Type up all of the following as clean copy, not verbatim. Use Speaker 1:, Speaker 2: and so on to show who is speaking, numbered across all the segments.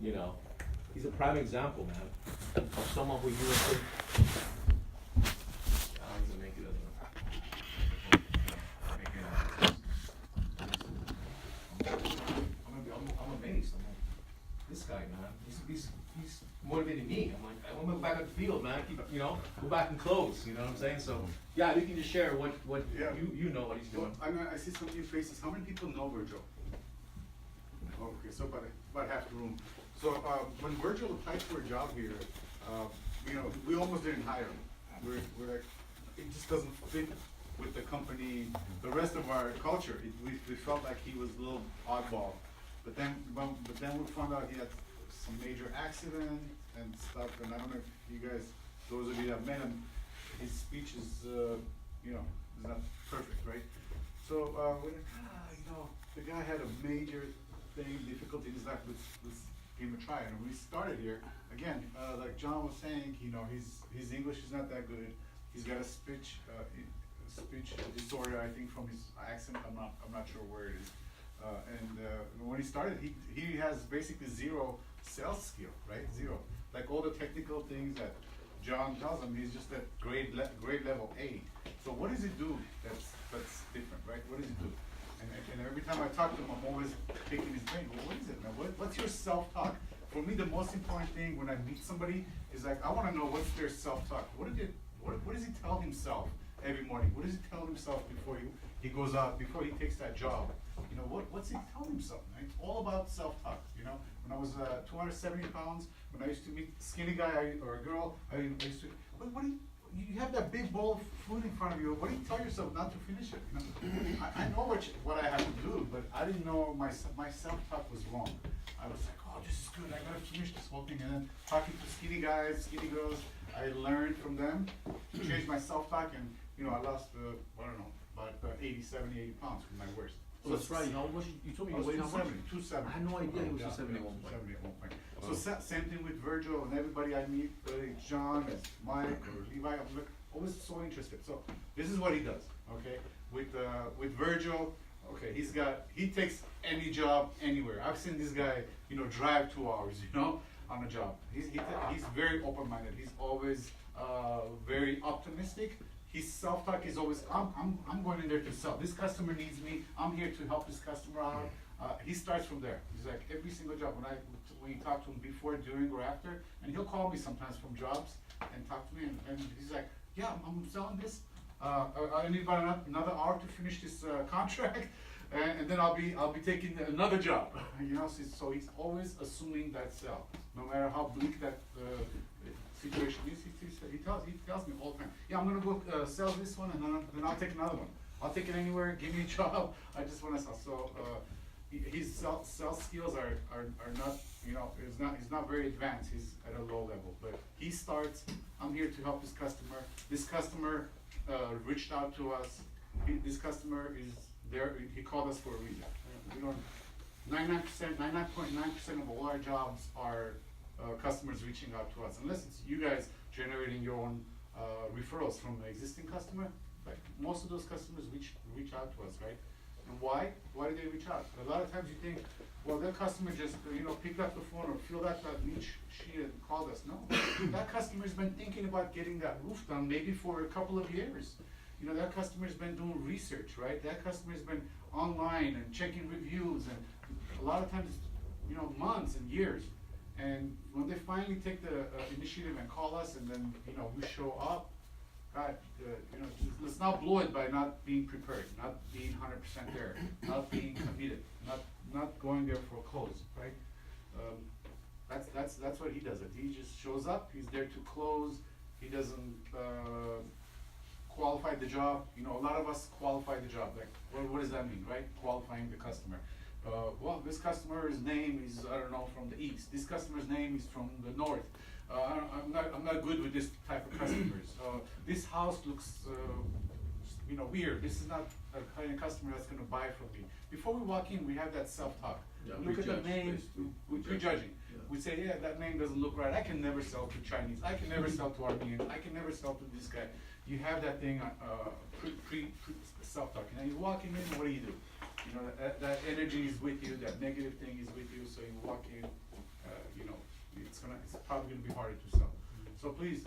Speaker 1: You know, he's a prime example, man, of someone who you would think. How does it make it? I'm amazed. I'm like, this guy, man, he's motivating me. I'm like, I want to go back on the field, man. Keep, go back and close. You know what I'm saying? So, yeah, you can just share what
Speaker 2: Yeah.
Speaker 1: you know what he's doing.
Speaker 2: I see some new faces. How many people know Virgil? Okay, so about half the room. So when Virgil applied for a job here, we almost didn't hire him. We're like, it just doesn't fit with the company, the rest of our culture. We felt like he was a little oddball. But then we found out he had some major accident and stuff. And I don't know if you guys, those of you that met him, his speech is, is not perfect, right? So we're like, the guy had a major difficulty in his life. Let's give him a try. And when we started here, again, like John was saying, his English is not that good. He's got a speech disorder, I think, from his accent. I'm not sure where it is. And when he started, he has basically zero sales skill, right? Zero. Like all the technical things that John tells him, he's just at grade level A. So what does he do that's different, right? What does he do? And every time I talk to him, I'm always picking his brain. Well, what is it, man? What's your self-talk? For me, the most important thing when I meet somebody is like, I want to know what's their self-talk. What does he tell himself every morning? What does he tell himself before he goes out, before he takes that job? What's he telling himself, man? It's all about self-talk, When I was 270 pounds, when I used to meet a skinny guy or a girl, I used to, what do you have that big bowl of food in front of you. What do you tell yourself not to finish it? I know what I have to do, but I didn't know my self-talk was wrong. I was like, oh, this is good. I gotta finish this whole thing. And then talking to skinny guys, skinny girls, I learned from them to change my self-talk, and I lost about 80 pounds from my worst.
Speaker 1: So that's right. How much you told me you weighed? How much?
Speaker 2: 270.
Speaker 1: I had no idea he was 270 at one point.
Speaker 2: 270 at one point. So same thing with Virgil and everybody I meet, whether it's John, it's Mike, or Levi. I'm always so interested. So this is what he does. Okay, with Virgil. Okay, he takes any job anywhere. I've seen this guy, drive 2 hours, on a job. He's very open-minded. He's always very optimistic. His self-talk is always, I'm going in there to sell. This customer needs me. I'm here to help this customer out. He starts from there. He's like, every single job, when you talk to him before, during, or after, and he'll call me sometimes from jobs and talk to me, and he's like, yeah, I'm selling this. I need about another hour to finish this contract, and then I'll be taking another job. So he's always assuming that sell, no matter how bleak that situation is. He tells me all the time, yeah, I'm gonna go sell this one, and then I'll take another one. I'll take it anywhere. Give me a job. I just want to sell. So his sales skills are not, he's not very advanced. He's at a low level, but he starts. I'm here to help this customer. This customer reached out to us. This customer is there. He called us for a reason. 99.9% of all our jobs are customers reaching out to us, unless it's you guys generating your own referrals from an existing customer. Like most of those customers reach out to us, right? And why? Why do they reach out? A lot of times you think, well, their customer just picked up the phone or filled out that niche sheet and called us. No, that customer's been thinking about getting that roof done maybe for a couple of years. That customer's been doing research, right? That customer's been online and checking reviews, and a lot of times, months and years. And when they finally take the initiative and call us, and then we show up, God, let's not blow it by not being prepared, not being 100% there, not being committed, not going there for a close, right? That's what he does. He just shows up. He's there to close. He doesn't qualify the job. A lot of us qualify the job. Like, what does that mean, right? Qualifying the customer. Well, this customer's name is, I don't know, from the east. This customer's name is from the north. I'm not good with this type of customers. This house looks, weird. This is not a kind of customer that's going to buy from me. Before we walk in, we have that self-talk.
Speaker 1: Yeah,
Speaker 2: we look at the name, we're prejudging.
Speaker 1: Yeah.
Speaker 2: We say, yeah, that name doesn't look right. I can never sell to Chinese. I can never sell to Armenian. I can never sell to this guy. You have that thing, self-talk. And then you walk in, what do you do? That energy is with you, that negative thing is with you, so you walk in, probably gonna be harder to sell. So please,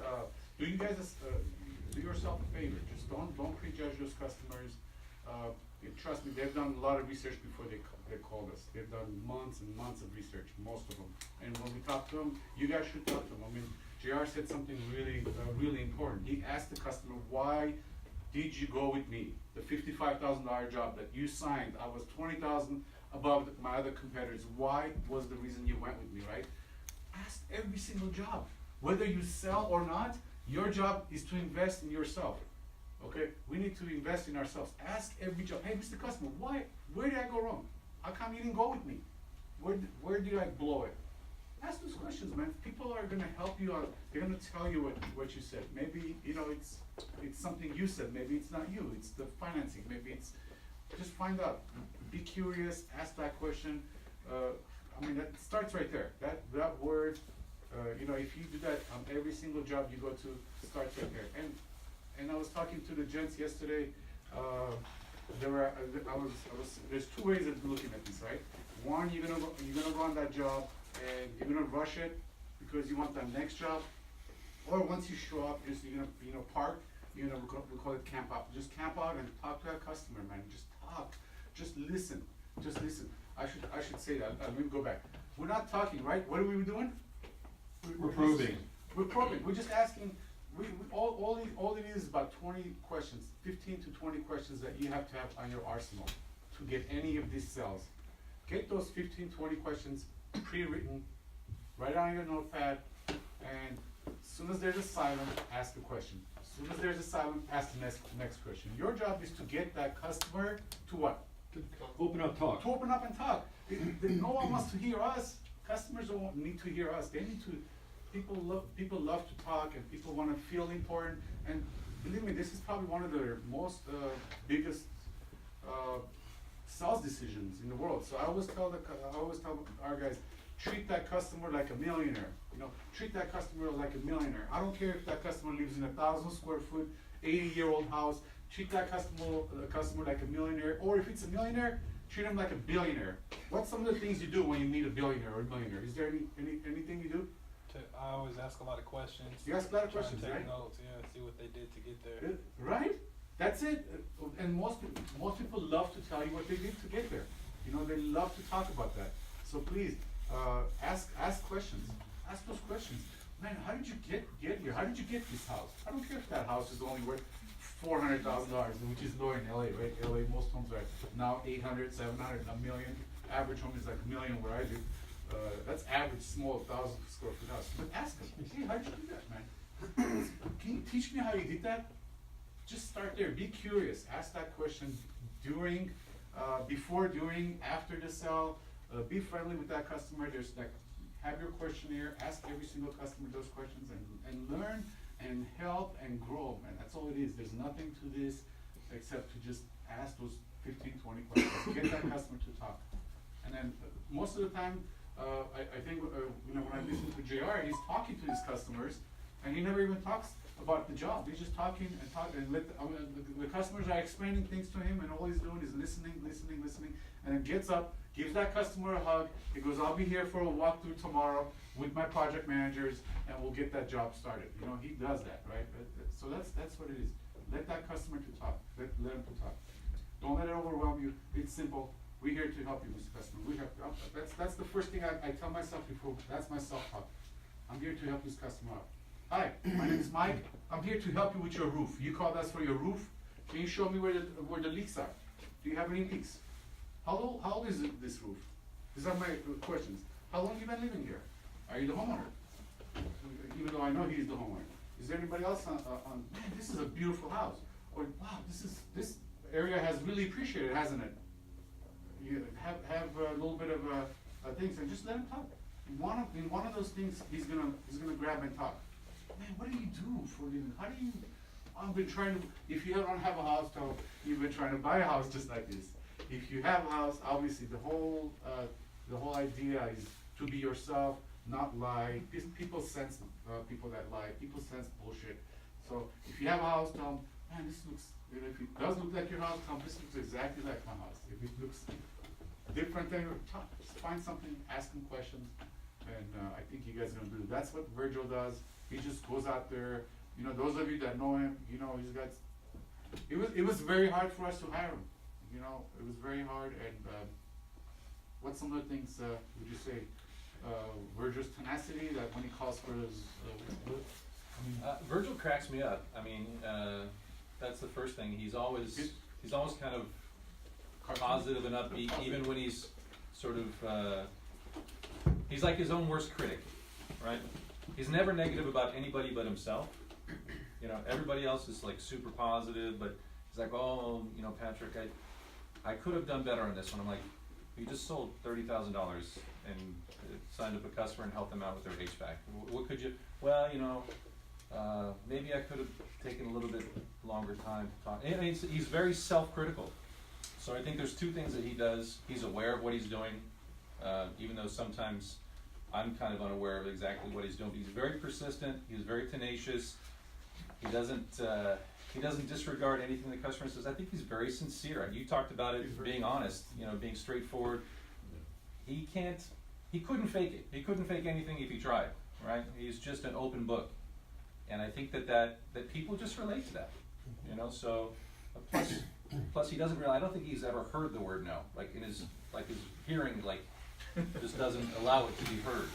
Speaker 2: do you guys, do yourself a favor, just don't prejudge those customers. Trust me, they've done a lot of research before they called us. They've done months and months of research, most of them. And when we talk to them, you guys should talk to them. I mean, JR said something really, really important. He asked the customer, why did you go with me? The $55,000 job that you signed, I was 20,000 above my other competitors. Why was the reason you went with me, right? Ask every single job. Whether you sell or not, your job is to invest in yourself. Okay, we need to invest in ourselves. Ask every job, hey, Mr. Customer, where did I go wrong? How come you didn't go with me? Where did I blow it? Ask those questions, man. People are gonna help you out. They're gonna tell you what you said. Maybe, it's something you said. Maybe it's not you. It's the financing. Maybe it's, just find out. Be curious, ask that question. I mean, that starts right there. That word, if you do that on every single job you go to, starts right there. And I was talking to the gents yesterday. There's two ways of looking at this, right? One, you're gonna go on that job and you're gonna rush it because you want that next job. Or once you show up, you're gonna park. We call it camp out. Just camp out and talk to that customer, man. Just talk. Just listen. Just listen. I should say that. Let me go back. We're not talking, right? What are we doing?
Speaker 1: We're probing.
Speaker 2: We're probing. We're just asking. All it is about 20 questions, 15 to 20 questions that you have to have on your arsenal to get any of these sales. Get those 15, 20 questions pre-written, write on your notepad, and as soon as there's a silence, ask the question. As soon as there's a silence, ask the next question. Your job is to get that customer to what?
Speaker 1: To open up, talk.
Speaker 2: To open up and talk. No one wants to hear us. Customers don't need to hear us. They need to. People love to talk, and people want to feel important. And believe me, this is probably one of the most biggest sales decisions in the world. So I always tell our guys, treat that customer like a millionaire. Treat that customer like a millionaire. I don't care if that customer lives in a 1,000 square foot, 80-year-old house. Treat that customer like a millionaire. Or if it's a millionaire, treat him like a billionaire. What's some of the things you do when you meet a billionaire or a millionaire? Is there anything you do?
Speaker 3: I always ask a lot of questions.
Speaker 2: You ask a lot of
Speaker 3: Try and
Speaker 2: questions,
Speaker 3: take
Speaker 2: right?
Speaker 3: notes, yeah, see what they did to get there.
Speaker 2: Right? That's it. And most people love to tell you what they did to get there. They love to talk about that. So please, ask questions. Ask those questions. Man, how did you get here? How did you get this house? I don't care if that house is only worth $400,000, which is low in LA, right? LA, most homes are now 800, 700, $1 million. Average home is like $1 million where I live. That's average small 1,000 square foot house. But ask them, hey, how did you do that, man? Can you teach me how you did that? Just start there. Be curious. Ask that question during, before, during, after the sale. Be friendly with that customer. Have your questionnaire. Ask every single customer those questions and learn and help and grow, man. That's all it is. There's nothing to this except to just ask those 15, 20 questions. Get that customer to talk. And then most of the time, I think when I listen to JR, he's talking to his customers, and he never even talks about the job. He's just talking and the customers are explaining things to him, and all he's doing is listening, and then gets up, gives that customer a hug. He goes, "I'll be here for a walkthrough tomorrow with my project managers, and we'll get that job started." He does that, right? So that's what it is. Let that customer to talk. Let him to talk. Don't let it overwhelm you. It's simple. We're here to help you, Mr. Customer. That's the first thing I tell myself before. That's my self-talk. I'm here to help this customer out. Hi, my name is Mike. I'm here to help you with your roof. You called us for your roof. Can you show me where the leaks are? Do you have any leaks? How old is this roof? These are my questions. How long have you been living here? Are you the homeowner? Even though I know he's the homeowner. Is there anybody else on man, this is a beautiful house. Or wow, this area has really appreciated, hasn't it? You have a little bit of things, and just let him talk. In one of those things, he's gonna grab and talk. Man, what do you do for living? How do you? I've been trying to. If you don't have a house, you've been trying to buy a house just like this. If you have a house, obviously the whole idea is to be yourself, not lie. People sense people that lie. People sense bullshit. So if you have a house, tell them, man, this looks. If it does look like your house, tell them this looks exactly like my house. If it looks different than your, just find something, ask them questions, and I think you guys are gonna do. That's what Virgil does. He just goes out there. You know, those of you that know him, you know, he's got. It was very hard for us to hire him. You know, it was very hard. And what some of the things would you say? Virgil's tenacity, that when he calls for his.
Speaker 4: Virgil cracks me up. I mean, that's the first thing. He's always kind of positive and upbeat, even when he's sort of. He's like his own worst critic, right? He's never negative about anybody but himself. You know, everybody else is like super positive, but he's like, oh, you know, Patrick, I could have done better on this one. I'm like, you just sold $30,000 and signed up a customer and helped them out with their HVAC. What could you? Well, you know, maybe I could have taken a little bit longer time to talk. And he's very self-critical. So I think there's two things that he does. He's aware of what he's doing, even though sometimes I'm kind of unaware of exactly what he's doing. But he's very persistent. He's very tenacious. He doesn't disregard anything the customer says. I think he's very sincere. You talked about it, being honest, you know, being straightforward. He couldn't fake it. He couldn't fake anything if he tried, right? He's just an open book. And I think that people just relate to that, you know, so plus he doesn't really, I don't think he's ever heard the word no, like his hearing, like, just doesn't allow it to be heard.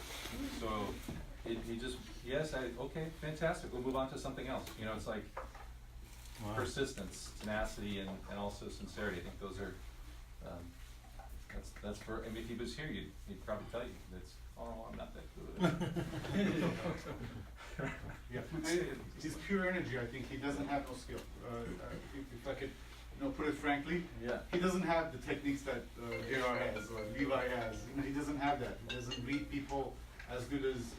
Speaker 4: So he just, yes, okay, fantastic, we'll move on to something else. You know, it's like persistence, tenacity, and also sincerity. I think those are, that's for, I mean, if he was here, he'd probably tell you, that's, oh, I'm not that good.
Speaker 2: Yeah, he's pure energy. I think he doesn't have no skill. If I could, you know, put it frankly,
Speaker 4: yeah.
Speaker 2: He doesn't have the techniques that JR has or Levi has. You know, he doesn't have that. He doesn't read people as good as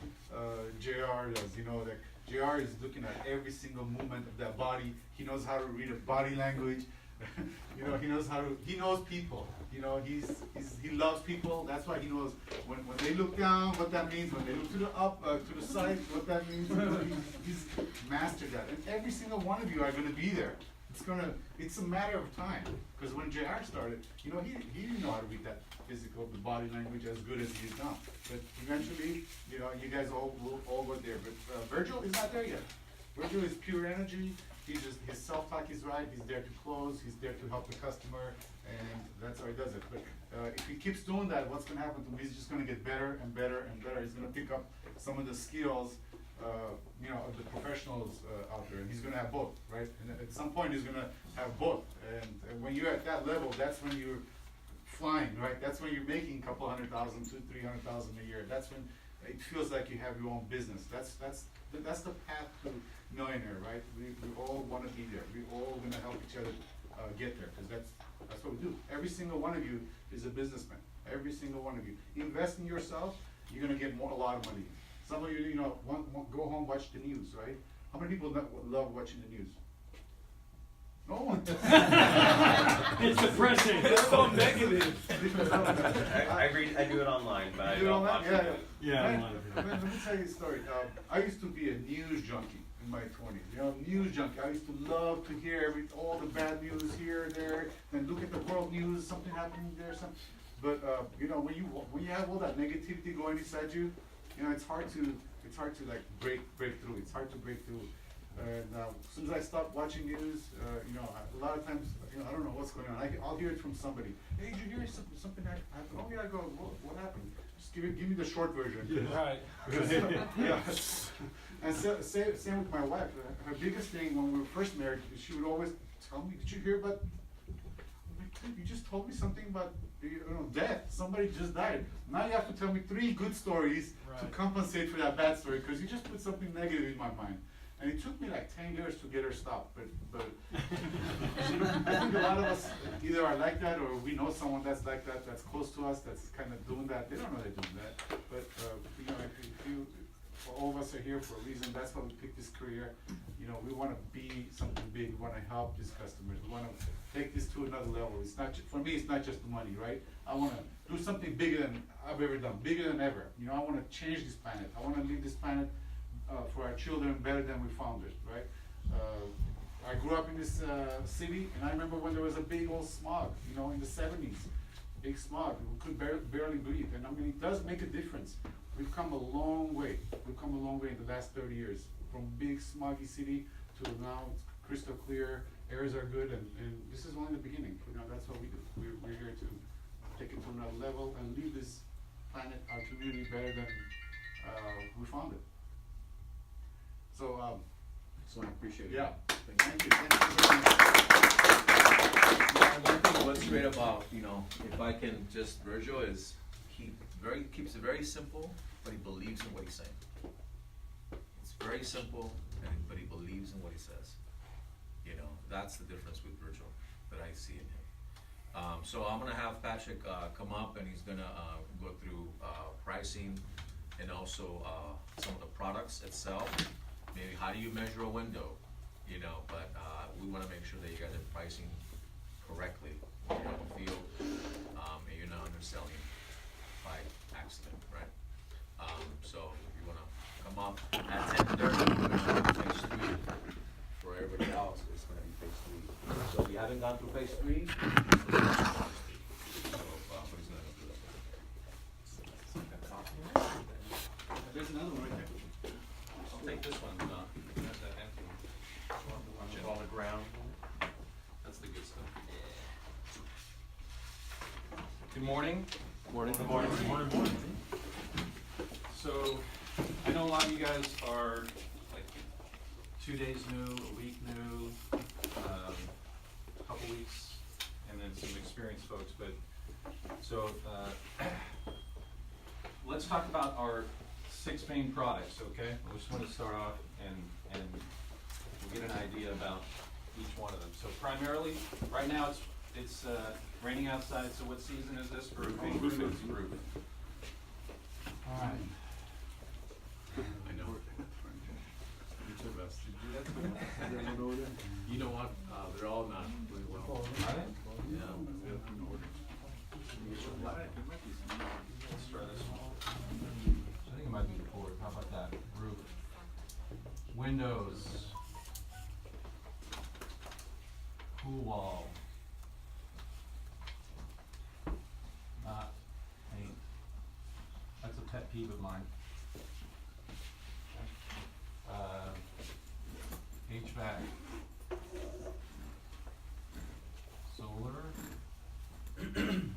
Speaker 2: JR does. You know, that JR is looking at every single movement of that body. He knows how to read a body language. You know, he knows people. You know, he loves people. That's why he knows when they look down, what that means. When they look to the side, what that means. You know, he's mastered that. And every single one of you are going to be there. It's a matter of time. Because when JR started, you know, he didn't know how to read that the body language as good as he is now. But eventually, you know, you guys will all go there. But Virgil is not there yet. Virgil is pure energy. His self-talk is right. He's there to close. He's there to help the customer, and that's how he does it. But if he keeps doing that, what's going to happen to him? He's just going to get better and better and better. He's going to pick up some of the skills, you know, of the professionals out there, and he's going to have both, right? And at some point, he's going to have both. And when you're at that level, that's when you're flying, right? That's when you're making a couple $100,000, $200,000, $300,000 a year. That's when it feels like you have your own business. That's the path to millionaire, right? We all want to be there. We all going to help each other get there, because that's what we do. Every single one of you is a businessman. Every single one of you. Invest in yourself. You're going to get a lot of money. Some of you, you know, go home, watch the news, right? How many people love watching the news? No one.
Speaker 5: It's depressing.
Speaker 3: It's so negative.
Speaker 5: I do it online, but I
Speaker 2: You
Speaker 5: don't
Speaker 2: know
Speaker 5: watch
Speaker 2: that?
Speaker 5: it.
Speaker 2: Yeah. Let me tell you a story. I used to be a news junkie in my 20s. You know, news junkie. I used to love to hear all the bad news here, there, and look at the world news. Something happening there, something. But you know, when you have all that negativity going inside you, you know, it's hard to like break through. It's hard to break through. And as soon as I stopped watching news, you know, a lot of times, you know, I don't know what's going on. I'll hear it from somebody. Hey, did you hear something happened? Oh yeah, I go, what happened? Just give me the short version.
Speaker 3: Yeah. Right.
Speaker 2: Yeah. And same with my wife. Her biggest thing when we were first married, she would always tell me, "Did you hear about? You just told me something about, you know, death. Somebody just died. Now you have to tell me 3 good stories to compensate for that bad story, because you just put something negative in my mind." And it took me like 10 years to get her stopped, but I think a lot of us either are like that, or we know someone that's like that, that's close to us, that's kind of doing that. They don't know they're doing that, but you know, all of us are here for a reason. That's why we picked this career. You know, we want to be something big. We want to help these customers. We want to take this to another level. It's not for me. It's not just the money, right? I want to do something bigger than I've ever done, bigger than ever. You know, I want to change this planet. I want to leave this planet for our children better than we found it, right? I grew up in this city, and I remember when there was a big old smog, you know, in the 70s, big smog. We could barely breathe, and I mean, it does make a difference we've come a long way. We've come a long way in the last 30 years. From big smoggy city to now it's crystal clear, areas are good, and this is only the beginning. You know, that's what we do. We're here to take it to another level and leave this planet, our community, better than we found it. So,
Speaker 1: Excellent, appreciate it.
Speaker 2: yeah,
Speaker 1: Thank you.
Speaker 2: thank you very much.
Speaker 6: One thing what's great about, you know, if I can just, Virgil is, he keeps it very simple, but he believes in what he's saying. It's very simple, but he believes in what he says. You know, that's the difference with Virgil that I see in him. So I'm gonna have Patrick, come up and he's gonna, go through, pricing and also, some of the products itself. Maybe how do you measure a window, you know, but, we wanna make sure that you guys are pricing correctly when you're on the field, and you're not underselling by accident, right? So if you wanna come up at 10:30, we're gonna do phase 3. For everybody else, it's gonna be phase 3. So if you haven't gone through phase 3, so, but he's not gonna do that.
Speaker 2: There's another one right there.
Speaker 4: I'll take this one, that's that empty one.
Speaker 5: Check on the ground.
Speaker 4: That's the good stuff. Good morning.
Speaker 5: Morning.
Speaker 4: So, I know a lot of you guys are like 2 days new, a week new, a couple weeks, and then some experienced folks, but, so, let's talk about our 6 main products, okay? I just want to start off and we'll get an idea about each one of them. So primarily, right now it's raining outside, so what season is this for roofing? Roof. All right.
Speaker 1: I know. Each of us. You know what, they're all not doing well.
Speaker 4: Are they?
Speaker 1: Yeah.
Speaker 4: Let's try this one. I think it might be the board. How about that? Roof. Windows. Pool wall. Not paint. That's a pet peeve of mine. HVAC. Solar. Am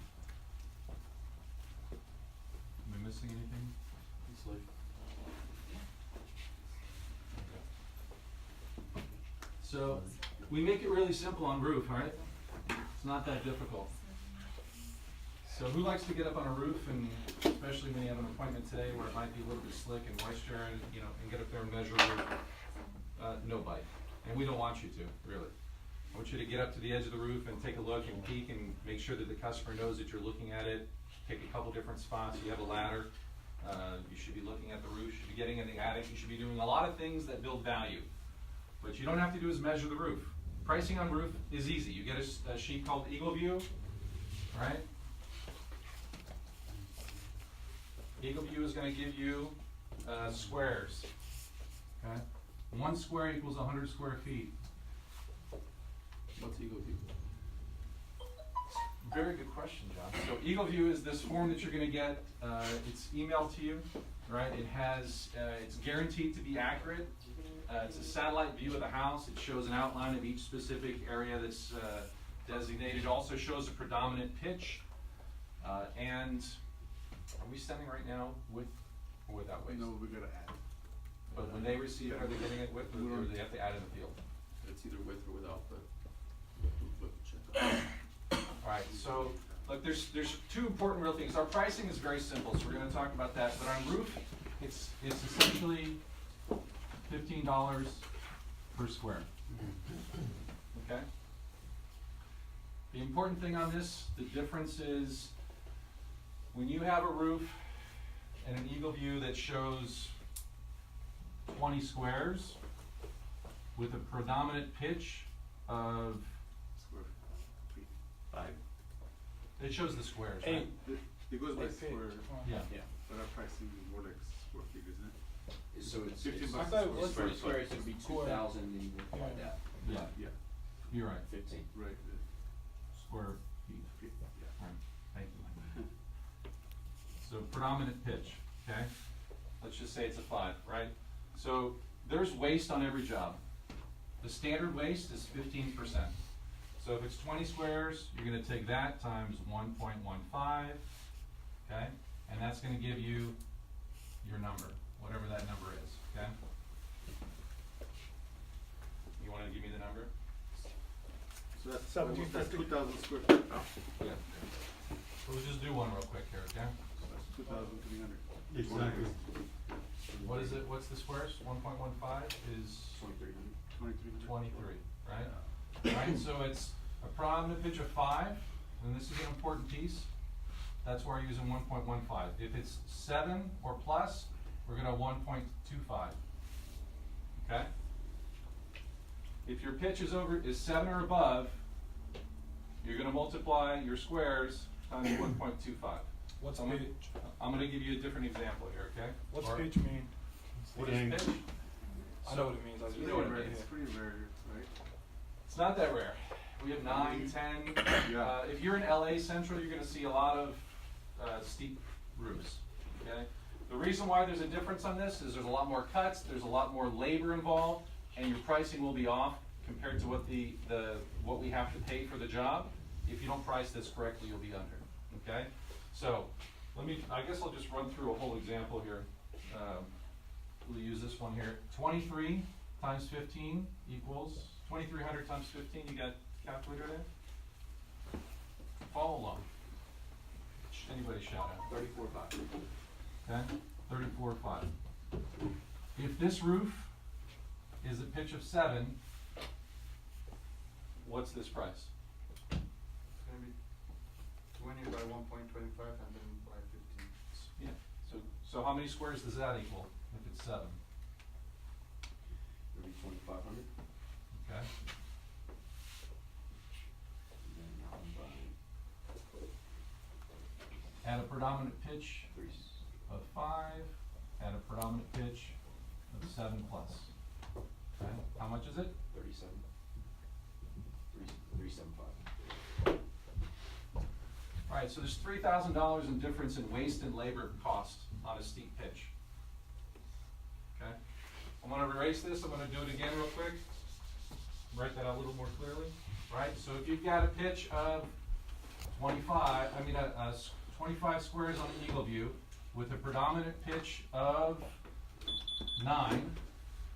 Speaker 4: I missing anything? So, we make it really simple on roof, alright? It's not that difficult. So who likes to get up on a roof, and especially when you have an appointment today where it might be a little bit slick and moisture and, you know, and get up there and measure a roof? Nobody. And we don't want you to, really. I want you to get up to the edge of the roof and take a look and peek and make sure that the customer knows that you're looking at it. Take a couple different spots. You have a ladder. You should be looking at the roof. You should be getting in the attic. You should be doing a lot of things that build value. What you don't have to do is measure the roof. Pricing on roof is easy. You get a sheet called Eagle View, right? Eagle View is going to give you squares. Okay, 1 square equals 100 square feet.
Speaker 1: What's Eagle View?
Speaker 4: Very good question, John. So Eagle View is this form that you're going to get. It's emailed to you, right? It has, it's guaranteed to be accurate. It's a satellite view of the house. It shows an outline of each specific area that's designated. It also shows a predominant pitch. And are we standing right now with or without waste?
Speaker 2: No, we gotta add.
Speaker 4: But when they receive it, are they getting it with, or do they have to add in the field?
Speaker 1: It's either with or without, but we'll check.
Speaker 4: Alright, so, look, there's 2 important real things. Our pricing is very simple, so we're gonna talk about that. But on roof, it's essentially $15 per square. Okay? The important thing on this, the difference is when you have a roof and an Eagle View that shows 20 squares with a predominant pitch of,
Speaker 2: Square feet.
Speaker 5: 5.
Speaker 4: it shows the squares, right?
Speaker 2: It goes by
Speaker 3: Eight feet.
Speaker 2: square,
Speaker 4: Yeah.
Speaker 2: but our pricing is more like square feet, isn't it?
Speaker 1: So it's,
Speaker 2: 15
Speaker 1: it's
Speaker 2: bucks.
Speaker 3: I thought it was
Speaker 1: square
Speaker 3: square.
Speaker 1: it would be 2,000 and you would find that.
Speaker 4: Yeah,
Speaker 2: Yeah,
Speaker 4: you're right,
Speaker 1: 15.
Speaker 2: right.
Speaker 4: square feet.
Speaker 2: Yeah.
Speaker 4: Right, thank you. So predominant pitch, okay? let's just say it's a 5, right? So there's waste on every job. The standard waste is 15%. So if it's 20 squares, you're gonna take that times 1.15, okay? And that's gonna give you your number, whatever that number is, okay? You wanna give me the number?
Speaker 2: So that's
Speaker 3: 1750.
Speaker 2: 2,000 square feet.
Speaker 4: Yeah. So we'll just do one real quick here, okay?
Speaker 2: That's 2,300.
Speaker 7: Exactly.
Speaker 4: What is it, what's the squares? 1.15 is
Speaker 2: 2,300.
Speaker 4: 23, right? Right, so it's a predominant pitch of 5, and this is an important piece. That's why we're using 1.15. If it's 7 or plus, we're gonna 1.25. Okay? If your pitch is 7 or above, you're gonna multiply your squares times 1.25.
Speaker 3: What's
Speaker 4: I'm gonna-
Speaker 3: pitch?
Speaker 4: I'm gonna give you a different example here, okay?
Speaker 3: What's
Speaker 4: Or-
Speaker 3: pitch mean?
Speaker 4: What is
Speaker 7: Dang.
Speaker 4: pitch?
Speaker 3: I know what it means. I just
Speaker 4: You know what it
Speaker 3: read
Speaker 4: means.
Speaker 2: It's pretty rare, right?
Speaker 4: It's not that rare. We have 9, 10.
Speaker 2: Yeah.
Speaker 4: If you're in LA Central, you're gonna see a lot of steep roofs, okay? The reason why there's a difference on this is there's a lot more cuts, there's a lot more labor involved, and your pricing will be off compared to what what we have to pay for the job. If you don't price this correctly, you'll be under, okay? So, I guess I'll just run through a whole example here. We'll use this one here. 23 times 15 equals 2,300 times 15. You got a calculator there? Follow along. Anybody shout out?
Speaker 1: 34.5.
Speaker 4: Okay, 34.5. If this roof is a pitch of 7, what's this price?
Speaker 2: It's gonna be 20 by 1.25 and then by 15.
Speaker 4: Yeah, so how many squares does that equal if it's 7?
Speaker 1: It'll be 2,500.
Speaker 4: Okay, at a predominant pitch of 5, at a predominant pitch of 7 plus. Okay, how much is it?
Speaker 1: 37. 375.
Speaker 4: Alright, so there's $3,000 in difference in waste and labor cost on a steep pitch. Okay? I'm gonna erase this, I'm gonna do it again real quick. Write that out a little more clearly. Right, so if you've got a pitch of 25 squares on an eagle view with a predominant pitch of 9,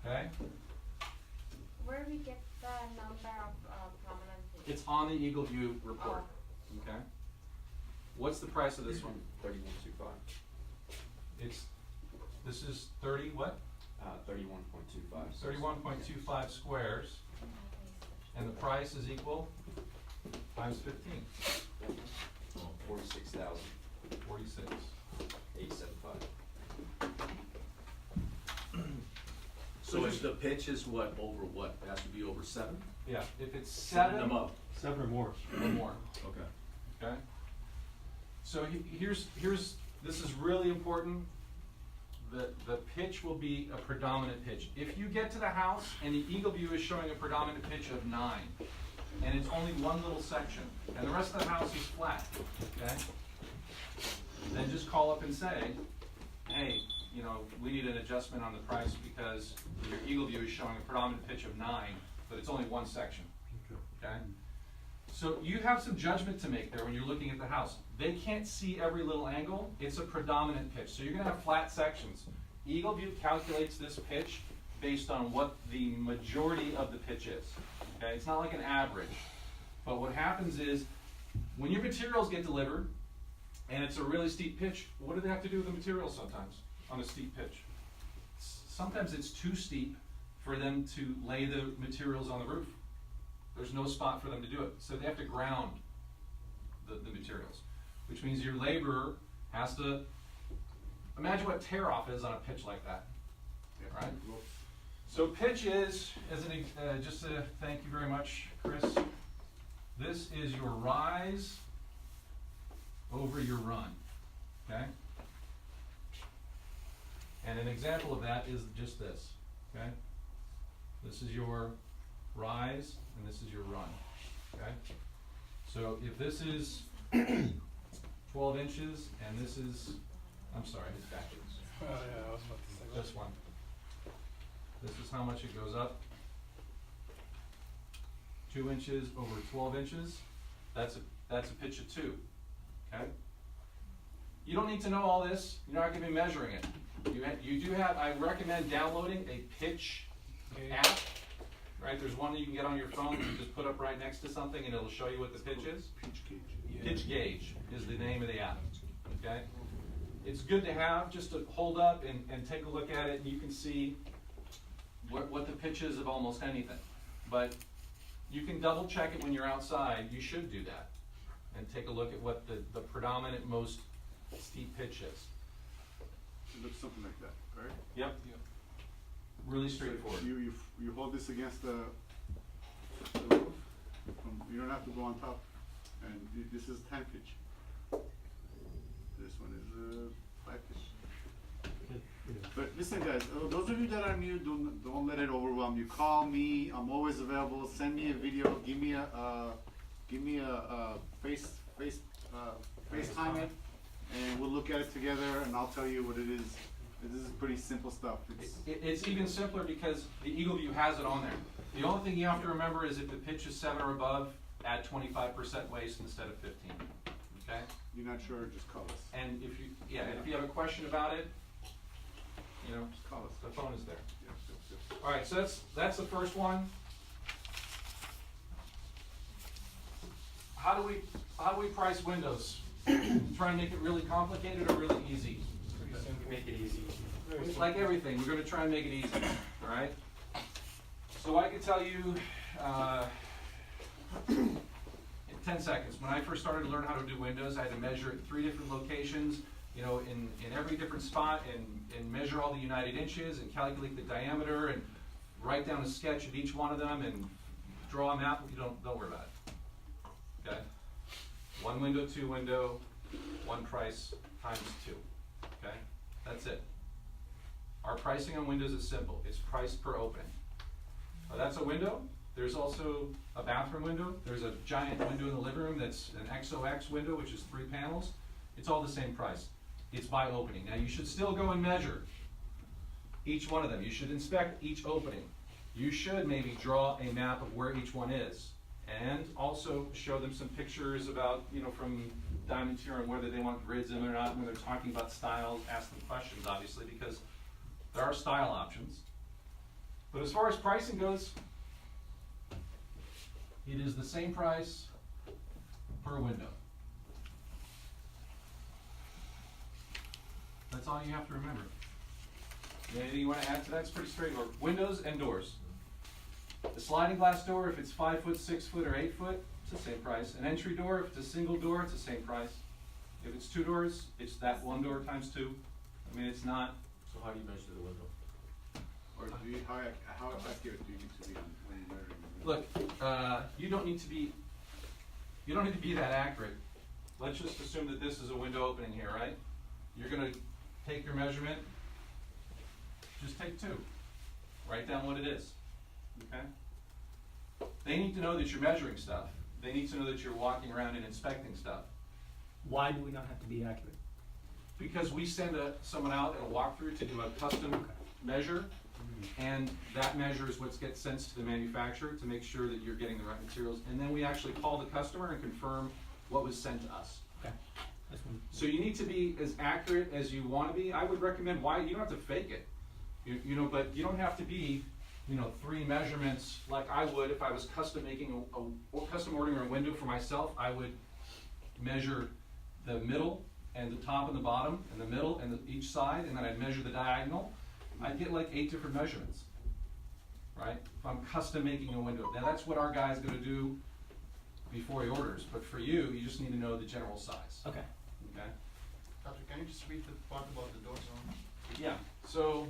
Speaker 4: okay?
Speaker 8: Where do we get the number of prominent pitch?
Speaker 4: It's on the eagle view report, okay? What's the price of this one?
Speaker 1: 31.25.
Speaker 4: This is 30 what?
Speaker 1: 31.25.
Speaker 4: 31.25 squares, and the price is equal times 15.
Speaker 1: 46,000.
Speaker 4: 46.
Speaker 1: 875.
Speaker 6: So if the pitch is what, over what? It has to be over 7?
Speaker 4: Yeah, if it's
Speaker 6: 7
Speaker 4: 7
Speaker 6: and above.
Speaker 7: 7 or more.
Speaker 4: or more,
Speaker 6: Okay.
Speaker 4: okay? So here's, this is really important. The pitch will be a predominant pitch. If you get to the house and the eagle view is showing a predominant pitch of 9, and it's only one little section, and the rest of the house is flat, okay? Then just call up and say, hey, you know, we need an adjustment on the price because your eagle view is showing a predominant pitch of 9, but it's only one section, okay? So you have some judgment to make there when you're looking at the house. They can't see every little angle. It's a predominant pitch. So you're gonna have flat sections. Eagle view calculates this pitch based on what the majority of the pitch is, okay? It's not like an average. But what happens is, when your materials get delivered, and it's a really steep pitch, what do they have to do with the materials sometimes on a steep pitch? Sometimes it's too steep for them to lay the materials on the roof. There's no spot for them to do it. So they have to ground the materials, which means your laborer has to, imagine what tear off is on a pitch like that, right? So pitch is, just to thank you very much, Chris, this is your rise over your run, okay? And an example of that is just this, okay? This is your rise and this is your run, okay? So if this is 12 inches and this is, I'm sorry, it's backwards.
Speaker 3: Oh, yeah, I was about to
Speaker 4: this one. This is how much it goes up. 2 inches over 12 inches, that's a pitch of 2, okay? You don't need to know all this, you're not gonna be measuring it. You do have, I recommend downloading a pitch app, right? There's one that you can get on your phone, you just put up right next to something and it'll show you what the pitch is.
Speaker 2: Pitch gauge.
Speaker 4: Pitch gauge is the name of the app, okay? It's good to have, just to hold up and take a look at it, and you can see what the pitch is of almost anything. But you can double check it when you're outside, you should do that, and take a look at what the predominant most steep pitch is.
Speaker 2: It looks something like that, right?
Speaker 4: Yep. Really straightforward.
Speaker 2: So you hold this against the roof, you don't have to go on top, and this is 10 pitch. This one is 5 pitch. But listen guys, those of you that are new, don't let it overwhelm you. Call me, I'm always available, send me a video, give me a FaceTime it, and we'll look at it together and I'll tell you what it is. This is pretty simple stuff.
Speaker 4: It's even simpler because the Eagle View has it on there. The only thing you have to remember is if the pitch is 7 or above, add 25% waste instead of 15, okay?
Speaker 2: You're not sure, just call us.
Speaker 4: And if you have a question about it, you know,
Speaker 2: Just call us.
Speaker 4: the phone is there.
Speaker 2: Yep.
Speaker 4: All right, so that's the first one. How do we price windows? Try and make it really complicated or really easy?
Speaker 3: Pretty soon we make it easy.
Speaker 4: Like everything, we're gonna try and make it easy, all right? So I could tell you, in 10 seconds, when I first started to learn how to do windows, I had to measure at 3 different locations, you know, in every different spot, and measure all the united inches, and calculate the diameter, and write down a sketch of each one of them, and draw a map. You don't worry about it, okay? 1 window, 2 window, 1 price times 2, okay? That's it. Our pricing on windows is simple. It's price per opening. Now that's a window. There's also a bathroom window. There's a giant window in the living room that's an XOX window, which is 3 panels. It's all the same price. It's by opening. Now you should still go and measure each one of them. You should inspect each opening. You should maybe draw a map of where each one is, and also show them some pictures about, you know, from Diamond Tier and whether they want grids in or not. When they're talking about styles, ask them questions, obviously, because there are style options. But as far as pricing goes, it is the same price per window. That's all you have to remember. Anything you want to add to that? It's pretty straightforward. Windows and doors. The sliding glass door, if it's 5 foot, 6 foot, or 8 foot, it's the same price. An entry door, if it's a single door, it's the same price. If it's 2 doors, it's that 1 door times 2. I mean, it's not.
Speaker 6: So how do you measure the window?
Speaker 2: Or how accurate do you need to be on when you're measuring?
Speaker 4: Look, you don't need to be that accurate. Let's just assume that this is a window opening here, right? You're gonna take your measurement, just take 2. Write down what it is, okay? They need to know that you're measuring stuff. They need to know that you're walking around and inspecting stuff.
Speaker 7: Why do we not have to be accurate?
Speaker 4: Because we send someone out at a walkthrough to do a custom measure, and that measure is what gets sent to the manufacturer to make sure that you're getting the right materials, and then we actually call the customer and confirm what was sent to us.
Speaker 7: Okay. That's one.
Speaker 4: So you need to be as accurate as you want to be. I would recommend you don't have to fake it, you know, but you don't have to be, you know, 3 measurements like I would if I was custom making custom ordering a window for myself. I would measure the middle and the top and the bottom and the middle and each side, and then I'd measure the diagonal. I'd get like 8 different measurements, right? If I'm custom making a window. Now that's what our guy's gonna do before he orders, but for you, you just need to know the general size.
Speaker 7: Okay.
Speaker 4: Okay?
Speaker 2: Patrick, can you just read the part about the doors on?
Speaker 4: Yeah, so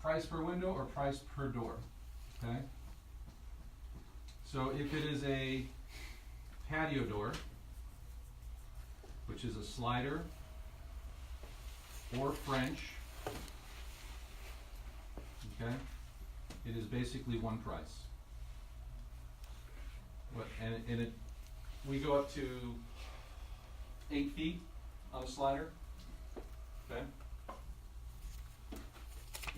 Speaker 4: price per window or price per door, okay? So if it is a patio door, which is a slider or French, okay, it is basically 1 price. We go up to 8 feet on a slider, okay?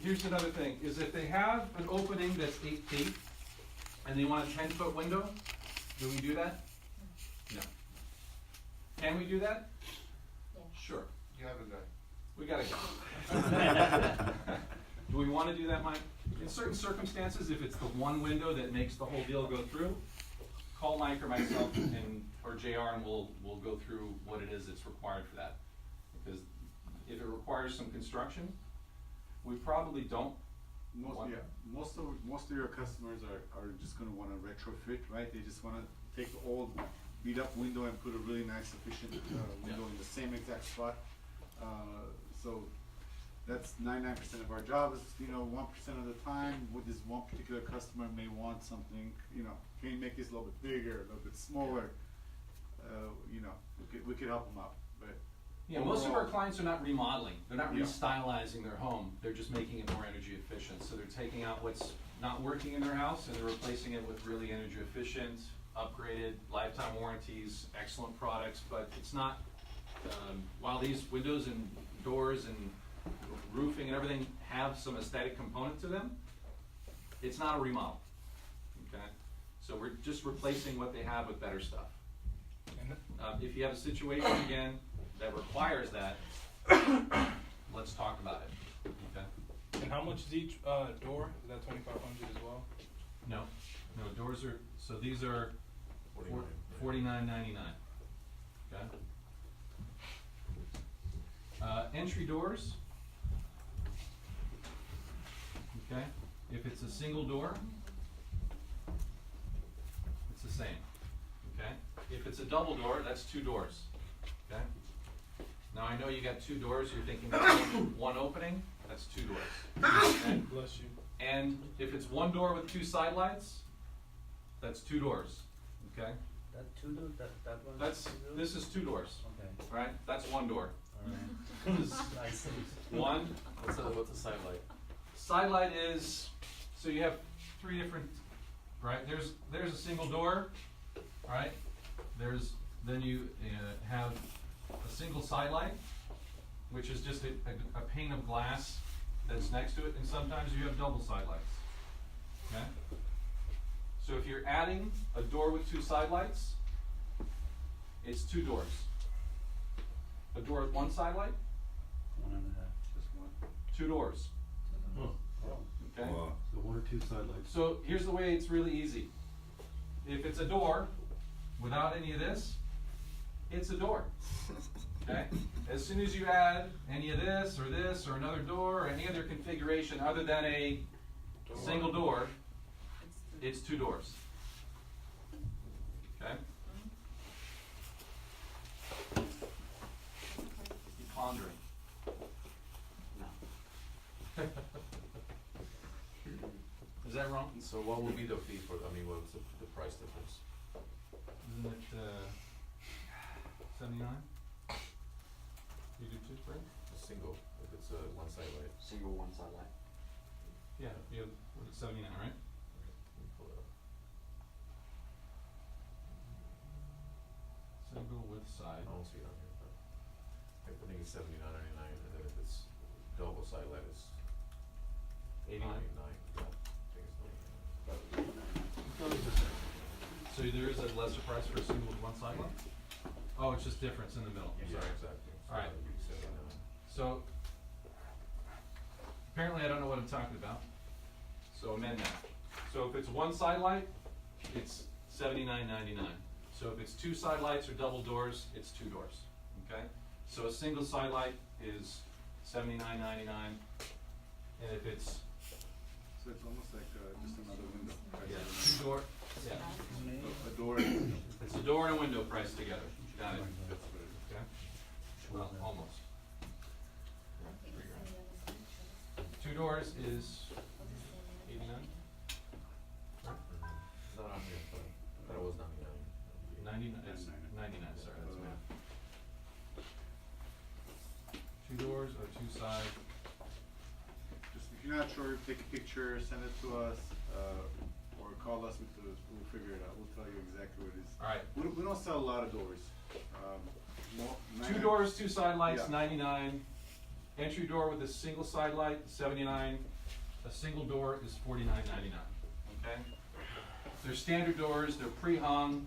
Speaker 4: here's another thing, is if they have an opening that's 8 feet, and they want a 10-foot window, do we do that? No. Can we do that?
Speaker 8: Yeah.
Speaker 4: Sure.
Speaker 2: You have a guy.
Speaker 4: We got a guy. Do we wanna do that, Mike? In certain circumstances, if it's the one window that makes the whole deal go through, call Mike or myself or JR and we'll go through what it is that's required for that. Because if it requires some construction, we probably don't.
Speaker 2: Most of your customers are just gonna wanna retrofit, right? They just wanna take the old beat up window and put a really nice efficient window in the same exact spot. So that's 99% of our job is, 1% of the time with this one particular customer may want something, can you make this a little bit bigger, a little bit smaller? We could help them out, but.
Speaker 4: Yeah, most of our
Speaker 2: overall-
Speaker 4: clients are not remodeling, they're not
Speaker 2: Yeah.
Speaker 4: restylizing their home, they're just making it more energy efficient. So they're taking out what's not working in their house and they're replacing it with really energy efficient, upgraded, lifetime warranties, excellent products, but it's not, while these windows and doors and roofing and everything have some aesthetic component to them, it's not a remodel, okay? So we're just replacing what they have with better stuff.
Speaker 3: And
Speaker 4: If you have a situation again that requires that, let's talk about it, okay?
Speaker 3: and how much is each door? Is that 2,500 as well?
Speaker 4: No, doors are, so these are $49.99, okay? Entry doors, okay, if it's a single door, it's the same, okay? If it's a double door, that's 2 doors, okay? Now, I know you got 2 doors, you're thinking that's one opening, that's 2 doors. Okay?
Speaker 3: Bless you.
Speaker 4: And if it's 1 door with 2 side lights, that's 2 doors, okay?
Speaker 9: That two doors, that one?
Speaker 4: This is 2 doors,
Speaker 9: Okay,
Speaker 4: right? That's 1 door.
Speaker 9: alright. I see.
Speaker 4: 1,
Speaker 6: What's a side light?
Speaker 4: side light is, so you have 3 different, right? There's a single door, right? Then you have a single side light, which is just a pane of glass that's next to it, and sometimes you have double side lights, okay? So if you're adding a door with 2 side lights, it's 2 doors. A door with 1 side light,
Speaker 9: 1.5.
Speaker 2: Just one.
Speaker 4: 2 doors,
Speaker 9: Oh,
Speaker 4: okay?
Speaker 10: So 1 or 2 side lights.
Speaker 4: So here's the way it's really easy. If it's a door without any of this, it's a door, okay? As soon as you add any of this or another door or any other configuration other than a single door, it's 2 doors, okay? You pondering. Is that wrong?
Speaker 6: So what will be the fee for, what's the price difference?
Speaker 4: Isn't it, 79? You do 2, right?
Speaker 6: A single, if it's a one side light.
Speaker 5: Single one side light.
Speaker 4: Yeah, you have, what is 79, right?
Speaker 6: Let me pull it up.
Speaker 4: Single with side.
Speaker 6: I don't see it on here, but I think it's $79.99, and then if it's double side light, it's
Speaker 4: 89.
Speaker 6: $99. Yeah, I think it's $99.
Speaker 4: So there is a lesser price for a single with 1 side light? Oh, it's just difference in the middle,
Speaker 6: Yeah,
Speaker 4: sorry.
Speaker 6: exactly. So
Speaker 4: Alright.
Speaker 6: that'd be $79.
Speaker 4: So, apparently I don't know what I'm talking about, so amend that. So if it's 1 side light, it's $79.99. So if it's 2 side lights or double doors, it's 2 doors, okay? So a single side light is $79.99, and if it's,
Speaker 2: So it's almost like just another window. Right?
Speaker 4: yeah, 2 door, yeah,
Speaker 2: A door and a window.
Speaker 4: it's a door and a window priced together, got it,
Speaker 2: That's what it is.
Speaker 4: okay? Well, almost. 2 doors is 89, right?
Speaker 6: Not on here, but I thought it was 99.
Speaker 4: 99, it's 99, sorry, that's math. 2 doors or 2 side,
Speaker 2: Just if you're not sure, take a picture, send it to us, or call us, we'll figure it out, we'll tell you exactly what it is.
Speaker 4: alright.
Speaker 2: We don't sell a lot of doors.
Speaker 4: 2 doors, 2 side lights,
Speaker 2: Yeah.
Speaker 4: 99, entry door with a single side light, 79. A single door is $49.99. Okay. They're standard doors. They're pre-hung.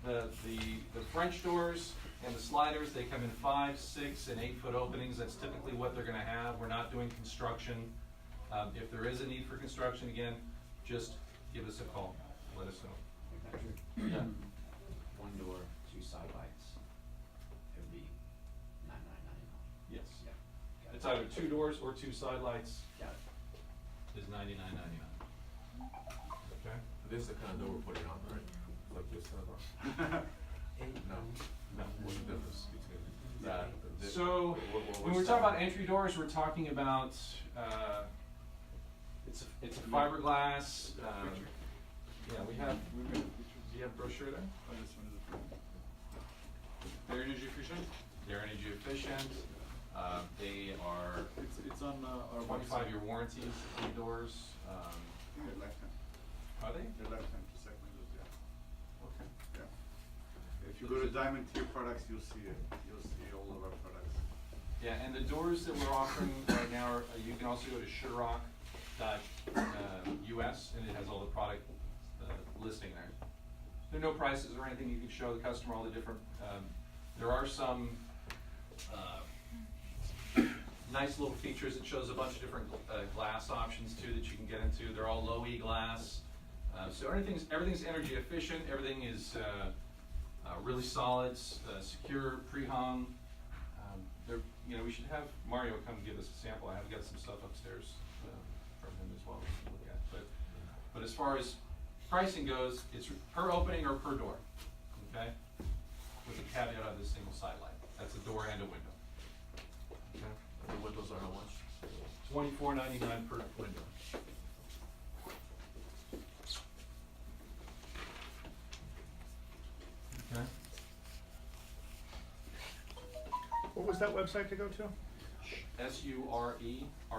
Speaker 4: The French doors and the sliders, they come in 5, 6, and 8 foot openings. That's typically what they're going to have. We're not doing construction. If there is a need for construction, again, just give us a call. Let us know. Yeah.
Speaker 11: One door, 2 side lights. It would be $99.99.
Speaker 4: Yes.
Speaker 11: Yeah. Got it.
Speaker 4: It's either 2 doors or 2 side lights.
Speaker 11: Got it.
Speaker 4: Is $99.99. Okay.
Speaker 6: This is the kind of door we're putting on, right? Like this kind of door? No.
Speaker 4: No.
Speaker 6: What's the difference between that? and this?
Speaker 4: So, when we're talking about entry doors, we're talking about, it's a fiberglass, yeah, we have, do you have a brochure there?
Speaker 2: Oh, this one is approved.
Speaker 4: They're energy efficient? They're energy efficient, they are
Speaker 2: It's on our
Speaker 4: 25-year warranties, the doors,
Speaker 2: I think they're lifetime.
Speaker 4: are they?
Speaker 2: They're lifetime for second windows, yeah.
Speaker 4: Okay.
Speaker 2: Yeah. If you go to Diamond Tier Products, you'll see it. You'll see all of our products.
Speaker 4: Yeah, and the doors that we're offering right now are, you can also go to surerock.us, and it has all the product listing there. There are no prices or anything. You can show the customer all the different, there are some nice little features. It shows a bunch of different glass options too that you can get into. They're all low E glass. So everything's energy efficient. Everything is really solid, secure, pre-hung. We should have Mario come give us a sample. I have got some stuff upstairs from him as well to look at. But as far as pricing goes, it's per opening or per door, okay? With the caveat of the single side light. That's a door and a window. Okay?
Speaker 6: The windows are how much?
Speaker 4: $24.99 per window. Okay.
Speaker 12: What was that website to go to?
Speaker 4: SureRock, I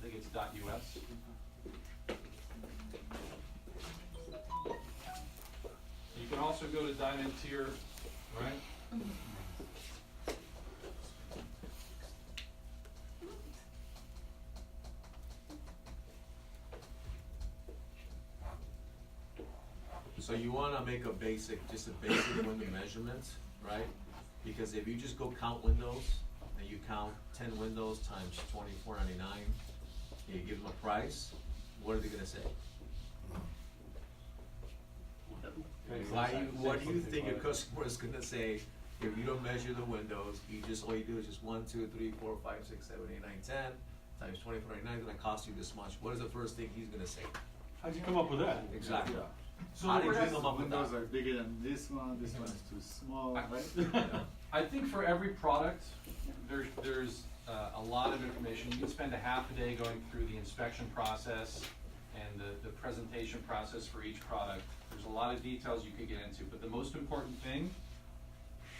Speaker 4: think it's .us. You can also go to Diamond Tier, right?
Speaker 6: So you wanna make just a basic window measurement, right? Because if you just go count windows, and you count 10 windows times $24.99, and you give them a price, what are they gonna say? What do you think your customer is gonna say if you don't measure the windows, all you do is just 1, 2, 3, 4, 5, 6, 7, 8, 9, 10, times $24.99 is gonna cost you this much. What is the first thing he's gonna say?
Speaker 10: How'd you come up with that?
Speaker 6: Exactly.
Speaker 4: So
Speaker 6: How do you
Speaker 4: we're
Speaker 6: bring
Speaker 4: gonna-
Speaker 6: them up with
Speaker 2: Windows
Speaker 6: that?
Speaker 2: are bigger than this one is too small, right?
Speaker 4: I think for every product, there's a lot of information. You can spend a half a day going through the inspection process and the presentation process for each product. There's a lot of details you could get into, but the most important thing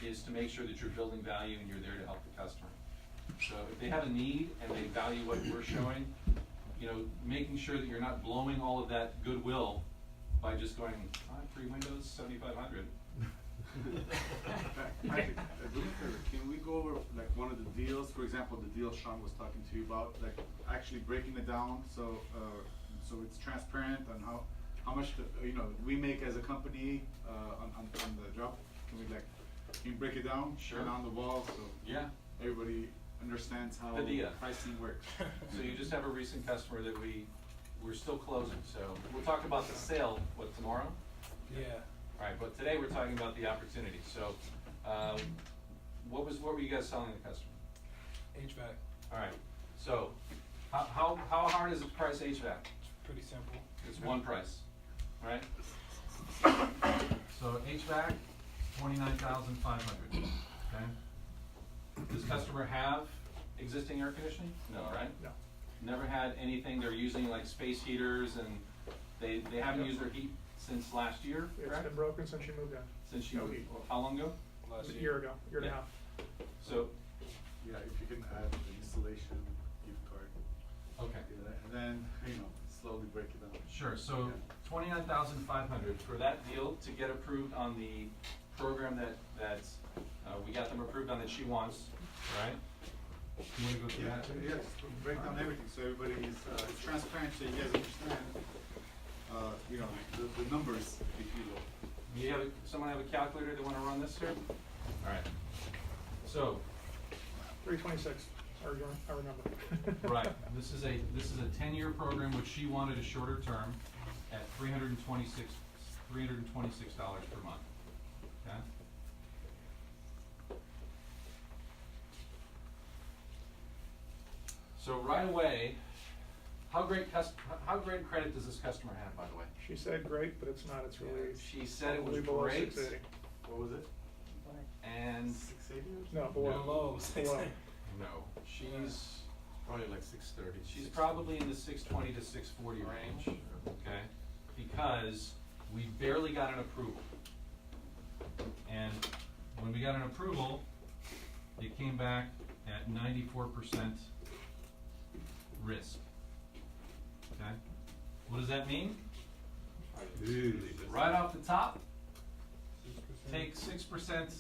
Speaker 4: is to make sure that you're building value and you're there to help the customer. So if they have a need and they value what we're showing, making sure that you're not blowing all of that goodwill by just going, 3 windows, $7,500.
Speaker 2: Can we go over like one of the deals, for example, the deal Sean was talking to you about, like actually breaking it down so it's transparent on how much we make as a company on the job? Can you break it down?
Speaker 4: Sure.
Speaker 2: And on the wall so
Speaker 4: Yeah.
Speaker 2: everybody understands how
Speaker 4: Padilla.
Speaker 2: pricing works.
Speaker 4: So you just have a recent customer that we're still closing, so we'll talk about the sale, tomorrow?
Speaker 3: Yeah.
Speaker 4: Alright, but today we're talking about the opportunity, so, what were you guys selling the customer?
Speaker 3: HVAC.
Speaker 4: Alright, so, how hard is it to price HVAC?
Speaker 3: Pretty simple.
Speaker 4: It's one price, right? So HVAC, $29,500, okay? Does customer have existing air conditioning? No, right?
Speaker 12: No.
Speaker 4: Never had anything, they're using like space heaters and they haven't used their heat since last year,
Speaker 12: It's
Speaker 4: correct?
Speaker 12: been broken since you moved in.
Speaker 4: Since you,
Speaker 12: No heat.
Speaker 4: how long ago?
Speaker 3: Last
Speaker 12: A year ago, year and a
Speaker 4: Yeah.
Speaker 12: half.
Speaker 4: So,
Speaker 2: Yeah, if you can add the installation gift card,
Speaker 4: okay.
Speaker 2: and then slowly break it down.
Speaker 4: Sure, so $29,500 for that deal to get approved on the program that we got them approved on that she wants. right? You wanna go through
Speaker 2: Yeah,
Speaker 4: that too?
Speaker 2: yeah, just break down everything, so everybody is, it's transparent, so you guys understand, you know, the numbers, if you will.
Speaker 4: You have, someone have a calculator they wanna run this here? Alright, so,
Speaker 12: 326, I remember.
Speaker 4: right, this is a 10-year program, which she wanted a shorter term at $326 per month, okay? So right away, how great credit does this customer have, by the way?
Speaker 12: She said great, but it's not, it's really.
Speaker 4: She said it was
Speaker 12: probably below
Speaker 4: great,
Speaker 12: 680.
Speaker 2: What was it?
Speaker 4: and
Speaker 2: 680 or
Speaker 12: No, below. Below.
Speaker 4: no, she's
Speaker 6: Probably like 6:30.
Speaker 4: She's probably in the 620 to 640 range, okay? Because we barely got an approval. And when we got an approval, it came back at 94% risk. Okay? What does that mean? Right off the top, take 6%,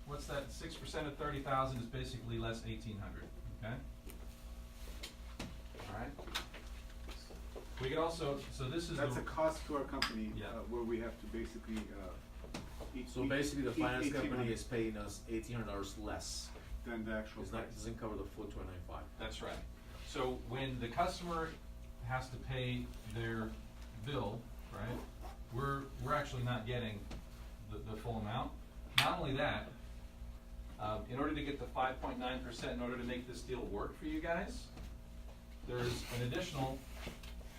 Speaker 4: what's that? 6% of 30,000 is basically less 1,800, okay? Alright. We can also, so this is
Speaker 2: That's
Speaker 4: the,
Speaker 2: a cost to our company,
Speaker 4: Yeah.
Speaker 2: where we have to basically,
Speaker 6: So basically, the finance company
Speaker 2: 1,800
Speaker 6: is paying us $1,800 less.
Speaker 2: than the actual
Speaker 6: It's not,
Speaker 2: price.
Speaker 6: doesn't cover the full 295.
Speaker 4: that's right. So when the customer has to pay their bill, right, we're actually not getting the full amount. Not only that, in order to get the 5.9%, in order to make this deal work for you guys, there's an additional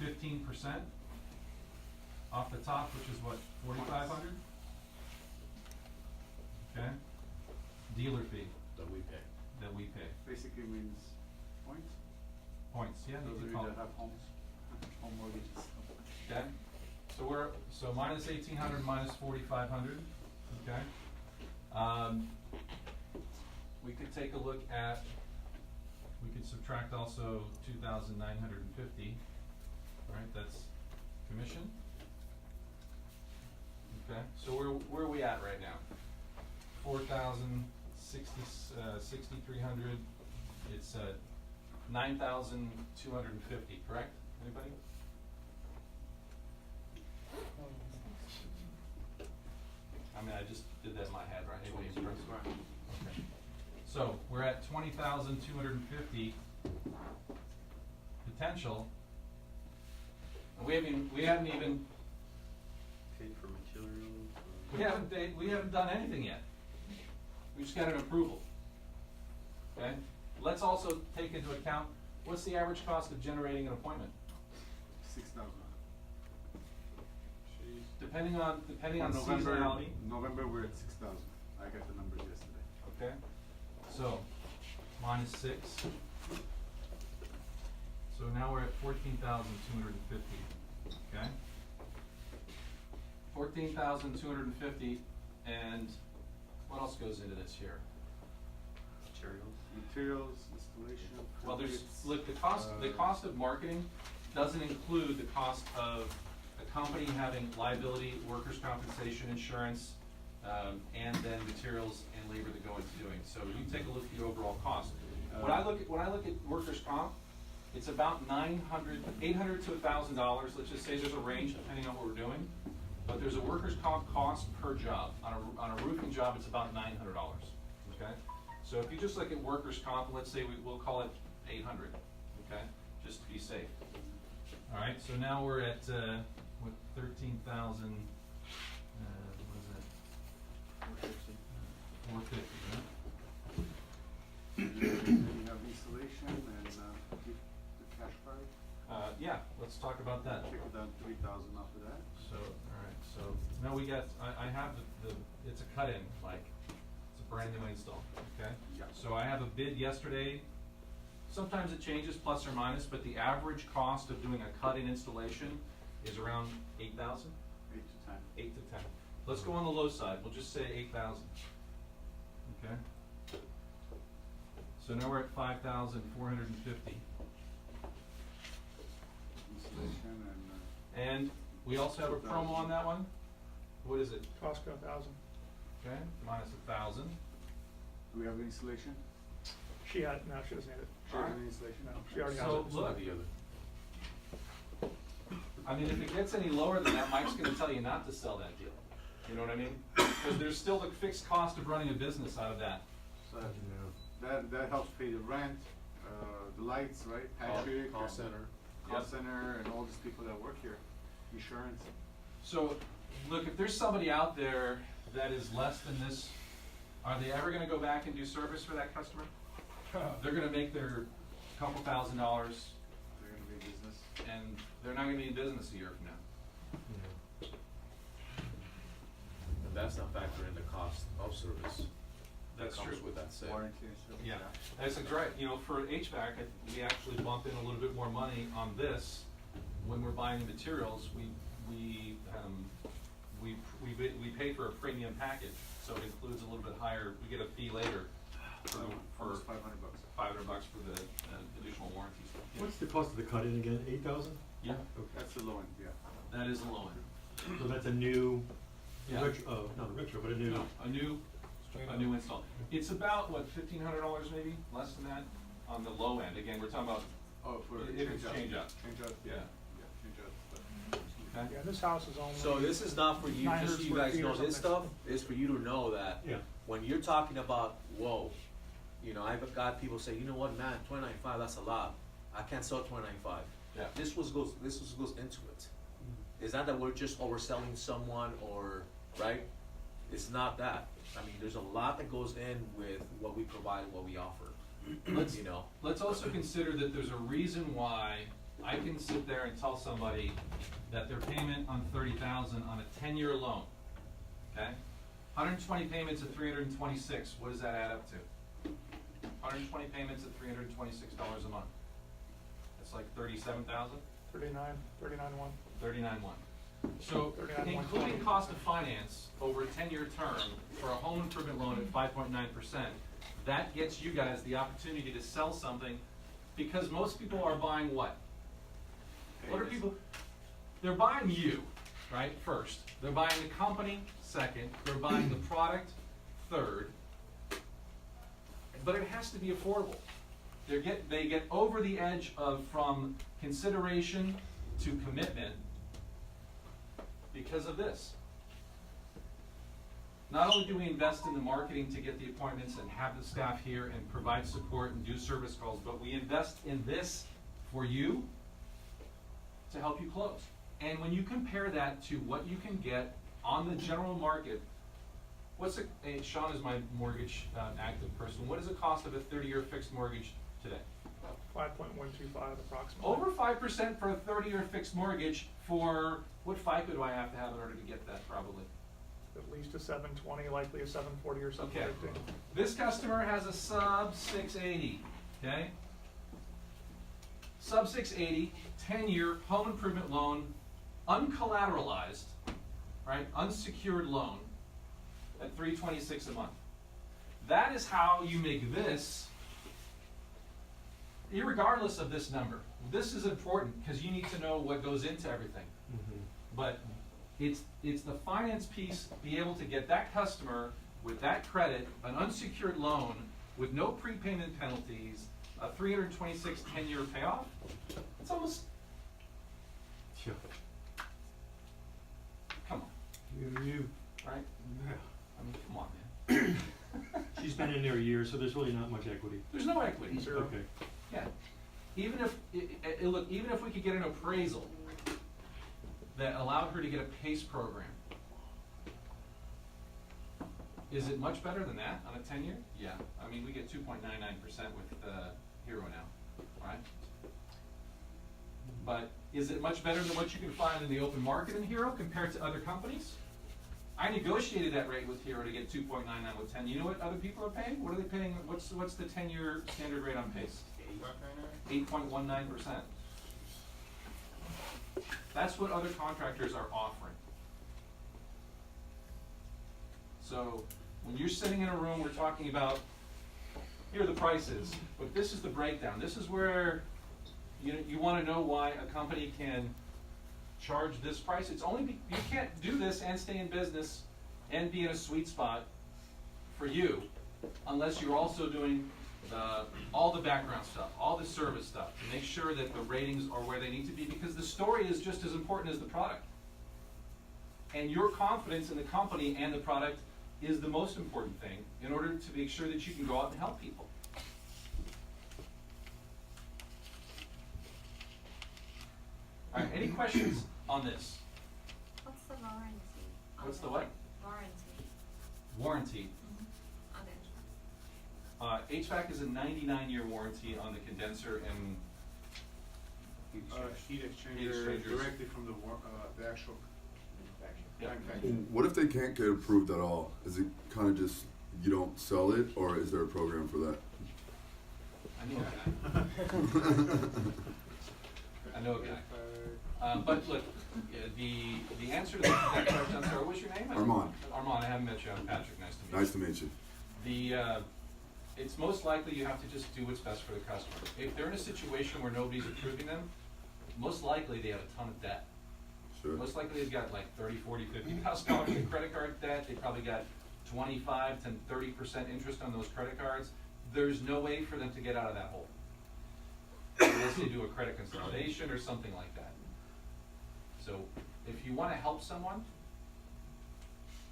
Speaker 4: 15% off the top, which is what, 4,500? Okay? Dealer fee
Speaker 6: That we pay.
Speaker 4: that we pay.
Speaker 2: Basically means points,
Speaker 4: Points, yeah,
Speaker 2: those
Speaker 4: you
Speaker 2: of
Speaker 4: could
Speaker 2: you
Speaker 4: call
Speaker 2: that
Speaker 4: it.
Speaker 2: have homes, home mortgages.
Speaker 4: Okay, so minus 1,800 minus 4,500, okay? We could take a look at, we could subtract also 2,950, right, that's commission. Okay, so where are we at right now? 6,300, it's 9,250, correct? Anybody? I mean, I just did that in my head, right? Anybody impressed? Okay. So, we're at 20,250 potential. And we haven't even,
Speaker 5: Paid for materials.
Speaker 4: we haven't done anything yet. We just got an approval. Okay? Let's also take into account, what's the average cost of generating an appointment?
Speaker 2: 6,000.
Speaker 4: Depending on
Speaker 2: November,
Speaker 4: seasonality.
Speaker 2: November we're at 6,000. I got the numbers yesterday.
Speaker 4: Okay, so, minus 6. So now we're at 14,250, okay? 14,250, and what else goes into this here?
Speaker 5: Materials.
Speaker 2: Materials, installation.
Speaker 4: Well, there's,
Speaker 2: permits,
Speaker 4: look, the cost of marketing doesn't include the cost of a company having liability, workers' compensation insurance, and then materials and labor that go into doing. So you take a look at the overall cost. When I look at workers' comp, it's about $800 to $1,000. Let's just say there's a range depending on what we're doing. But there's a workers' comp cost per job. On a roofing job, it's about $900, okay? So if you just look at workers' comp, let's say we'll call it 800, okay? Just to be safe. All right, so now we're at, what, 13,000, what is that? 450, right?
Speaker 2: Then you have installation and, the cash card.
Speaker 4: Yeah, let's talk about that.
Speaker 2: Take it down 3,000 off of that.
Speaker 4: So, all right, so, now we got, I have it's a cut-in, Mike. It's a brand new install, okay?
Speaker 2: Yeah.
Speaker 4: So I have a bid yesterday. Sometimes it changes plus or minus, but the average cost of doing a cut-in installation is around 8,000?
Speaker 2: 8 to 10.
Speaker 4: 8 to 10. Let's go on the low side, we'll just say 8,000. Okay? So now we're at 5,450.
Speaker 2: Installation and,
Speaker 4: And we also have a promo on that one. What is it?
Speaker 12: Costco, 1,000.
Speaker 4: Okay, minus 1,000.
Speaker 2: do we have installation?
Speaker 12: She doesn't need it.
Speaker 3: Alright. Installation.
Speaker 12: No, she already has
Speaker 4: So,
Speaker 12: it.
Speaker 4: look, I mean, if it gets any lower than that, Mike's gonna tell you not to sell that deal. You know what I mean? Because there's still the fixed cost of running a business out of that.
Speaker 2: So that helps pay the rent, the lights, right? Patrick.
Speaker 3: Call
Speaker 2: and
Speaker 3: center.
Speaker 2: Call
Speaker 4: Yep.
Speaker 2: center and all these people that work here, insurance.
Speaker 4: So, look, if there's somebody out there that is less than this, are they ever gonna go back and do service for that customer? They're gonna make their couple $1,000
Speaker 2: They're gonna be in business.
Speaker 4: and they're not gonna be in business a year from now.
Speaker 3: And that's not factoring in the cost of service.
Speaker 4: That's
Speaker 3: Comes
Speaker 4: true.
Speaker 3: with that sale.
Speaker 2: Warranty and stuff.
Speaker 4: Yeah, that's right. You know, for HVAC, we actually bump in a little bit more money on this when we're buying the materials. We pay for a premium package, so it includes a little bit higher. We get a fee later for
Speaker 2: Almost $500.
Speaker 4: $500 for the additional warranty stuff. Yeah.
Speaker 10: What's the cost of the cut-in again, 8,000?
Speaker 4: Yeah,
Speaker 2: That's the low end, yeah.
Speaker 4: that is the low end.
Speaker 10: So that's a new,
Speaker 4: Yeah.
Speaker 10: not a retro, but a new.
Speaker 4: No, a new install. It's about, what, $1,500 maybe, less than that on the low end. Again, we're talking about,
Speaker 2: Oh, for
Speaker 4: if it's change out.
Speaker 2: Change out,
Speaker 4: Yeah.
Speaker 2: yeah, change out.
Speaker 4: Okay?
Speaker 12: Yeah, this house is only.
Speaker 9: So this is not for you,
Speaker 12: 900
Speaker 9: just so you
Speaker 12: square
Speaker 9: guys
Speaker 12: feet or
Speaker 9: know this
Speaker 12: something.
Speaker 9: stuff, it's for you to know that
Speaker 10: Yeah.
Speaker 9: when you're talking about, whoa, you know, I've got people say, you know what, man, 29.5, that's a lot. I can't sell 29.5.
Speaker 4: Yeah.
Speaker 9: This goes into it. It's not that we're just overselling someone or, right? It's not that. I mean, there's a lot that goes in with what we provide and what we offer, you know?
Speaker 4: Let's also consider that there's a reason why I can sit there and tell somebody that their payment on $30,000 on a 10-year loan, okay? 120 payments at $326, what does that add up to? 120 payments at $326 a month. That's like 37,000?
Speaker 12: 39.1.
Speaker 4: 39.1. So,
Speaker 12: 39.1.
Speaker 4: including cost of finance over a 10-year term for a home improvement loan at 5.9%, that gets you guys the opportunity to sell something, because most people are buying what? What are people? They're buying you, right, first. They're buying the company, second. They're buying the product, third. But it has to be affordable. They get over the edge of from consideration to commitment because of this. Not only do we invest in the marketing to get the appointments and have the staff here and provide support and do service calls, but we invest in this for you to help you close. And when you compare that to what you can get on the general market, Sean is my mortgage active person. What is the cost of a 30-year fixed mortgage today?
Speaker 12: 5.125 approximately.
Speaker 4: Over 5% for a 30-year fixed mortgage. For what FICO do I have to have in order to get that? Probably.
Speaker 12: At least a 720, likely a 740 or 750.
Speaker 4: Okay. This customer has a sub 680. Okay. Sub 680, 10-year home improvement loan, uncollateralized, right? Unsecured loan at $326 a month. That is how you make this, irregardless of this number. This is important because you need to know what goes into everything. But it's the finance piece, be able to get that customer with that credit, an unsecured loan with no prepayment penalties, a 326 10-year payoff. It's almost,
Speaker 10: Sure.
Speaker 4: come on,
Speaker 10: You,
Speaker 4: right?
Speaker 10: yeah.
Speaker 4: I mean, come on, man.
Speaker 10: She's been in there a year, so there's really not much equity.
Speaker 4: There's no equity.
Speaker 10: Okay.
Speaker 4: Yeah. Even if, look, even if we could get an appraisal that allowed her to get a PACE program, is it much better than that on a 10-year? Yeah. I mean, we get 2.99% with Hero now, right? But is it much better than what you can find in the open market in Hero compared to other companies? I negotiated that rate with Hero to get 2.99 with 10. You know what other people are paying? What are they paying? What's the 10-year standard rate on PACE? 8.19%. That's what other contractors are offering. So when you're sitting in a room, we're talking about, here are the prices, but this is the breakdown. This is where you want to know why a company can charge this price. It's only you can't do this and stay in business and be in a sweet spot for you unless you're also doing all the background stuff, all the service stuff, to make sure that the ratings are where they need to be, because the story is just as important as the product. And your confidence in the company and the product is the most important thing in order to make sure that you can go out and help people. All right, any questions on this?
Speaker 8: What's the warranty? on
Speaker 4: What's the
Speaker 8: it?
Speaker 4: what?
Speaker 8: Warranty.
Speaker 4: Warranty.
Speaker 8: On it.
Speaker 4: HVAC is a 99-year warranty on the condenser and
Speaker 2: Heat
Speaker 4: Heat
Speaker 2: exchanger
Speaker 4: exchangers.
Speaker 2: directly from the actual manufacturer.
Speaker 13: What if they can't get approved at all? Is it kind of just you don't sell it, or is there a program for that?
Speaker 4: I know a guy. I know a guy. But look, the answer to that question, I'm sorry, what's your name?
Speaker 13: Armand.
Speaker 4: Armand, I haven't met you. I'm Patrick. Nice to meet you.
Speaker 13: Nice to meet you.
Speaker 4: It's most likely you have to just do what's best for the customer. If they're in a situation where nobody's approving them, most likely they have a ton of debt.
Speaker 13: Sure.
Speaker 4: Most likely they've got like $30, $40, $50,000 in credit card debt. They probably got 25 to 30% interest on those credit cards. There's no way for them to get out of that hole unless they do a credit consolidation or something like that. So if you want to help someone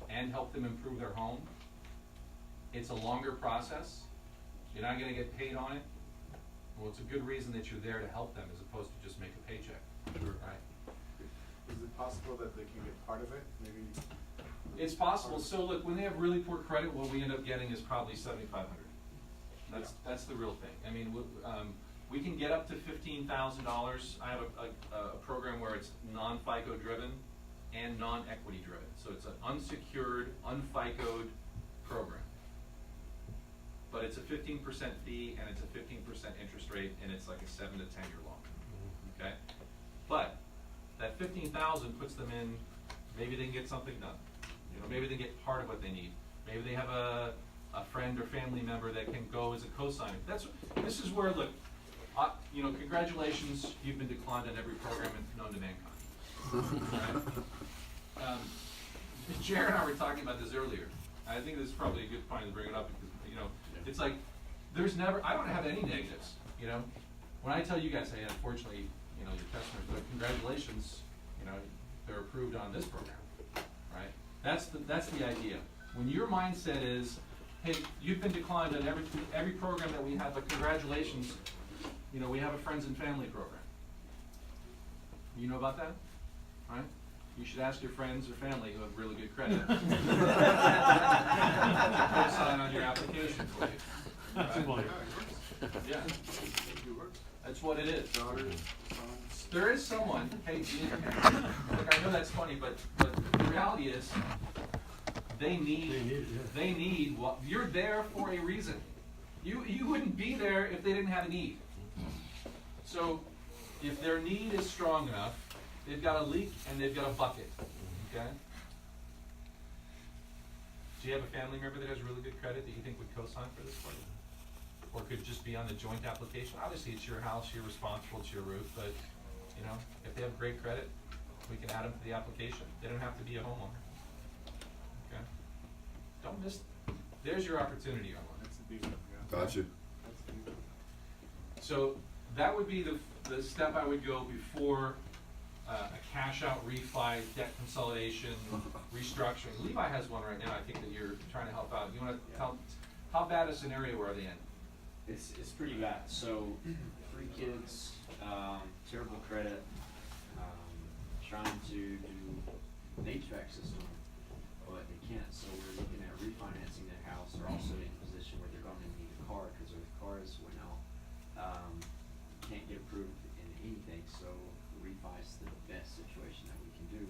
Speaker 4: and help them improve their home, it's a longer process. You're not going to get paid on it. Well, it's a good reason that you're there to help them as opposed to just make a paycheck.
Speaker 2: Sure.
Speaker 4: Right?
Speaker 2: Is it possible that they can get part of it, maybe?
Speaker 4: It's possible. So look, when they have really poor credit, what we end up getting is probably $7,500. That's the real thing. I mean, we can get up to $15,000. I have a program where it's non-FICO driven and non-equity driven. So it's an unsecured, unFICO'd program. But it's a 15% fee and it's a 15% interest rate, and it's like a 7 to 10 year loan. Okay? But that 15,000 puts them in, maybe they can get something done. You know, maybe they get part of what they need. Maybe they have a friend or family member that can go as a co-signer. This is where, look, you know, congratulations, you've been declined on every program known to mankind. Right? Jared and I were talking about this earlier. I think this is probably a good point to bring it up because, you know, it's like, I don't have any negatives, you know? When I tell you guys, hey, unfortunately, you know, your customers, but congratulations, you know, they're approved on this program, right? That's the idea. When your mindset is, hey, you've been declined on every program that we have, but congratulations, you know, we have a friends and family program. You know about that, right? You should ask your friends or family who have really good credit to co-sign on your application for you. Right? Yeah, that's what it is. There is someone, hey, look, I know that's funny, but the reality is, they need what you're there for a reason. You wouldn't be there if they didn't have a need. So if their need is strong enough, they've got a leak and they've got a bucket. Okay? Do you have a family member that has really good credit that you think would co-sign for this for you? Or could just be on the joint application? Obviously it's your house, you're responsible, it's your roof, but you know, if they have great credit, we can add them to the application. They don't have to be a homeowner. Okay? Don't miss, there's your opportunity, Armand.
Speaker 2: That's a big one, yeah.
Speaker 13: Gotcha.
Speaker 2: That's a big one.
Speaker 4: So that would be the step I would go before a cash out refi, debt consolidation, restructuring. Levi has one right now, I think that you're trying to help out. You wanna tell, how bad a scenario are they in?
Speaker 11: It's pretty bad. So 3 kids, terrible credit, trying to do an HVAC system, but they can't. So we're looking at refinancing their house. They're also in a position where they're going to need a car because their cars went out. Can't get approved in anything. So refi is the best situation that we can do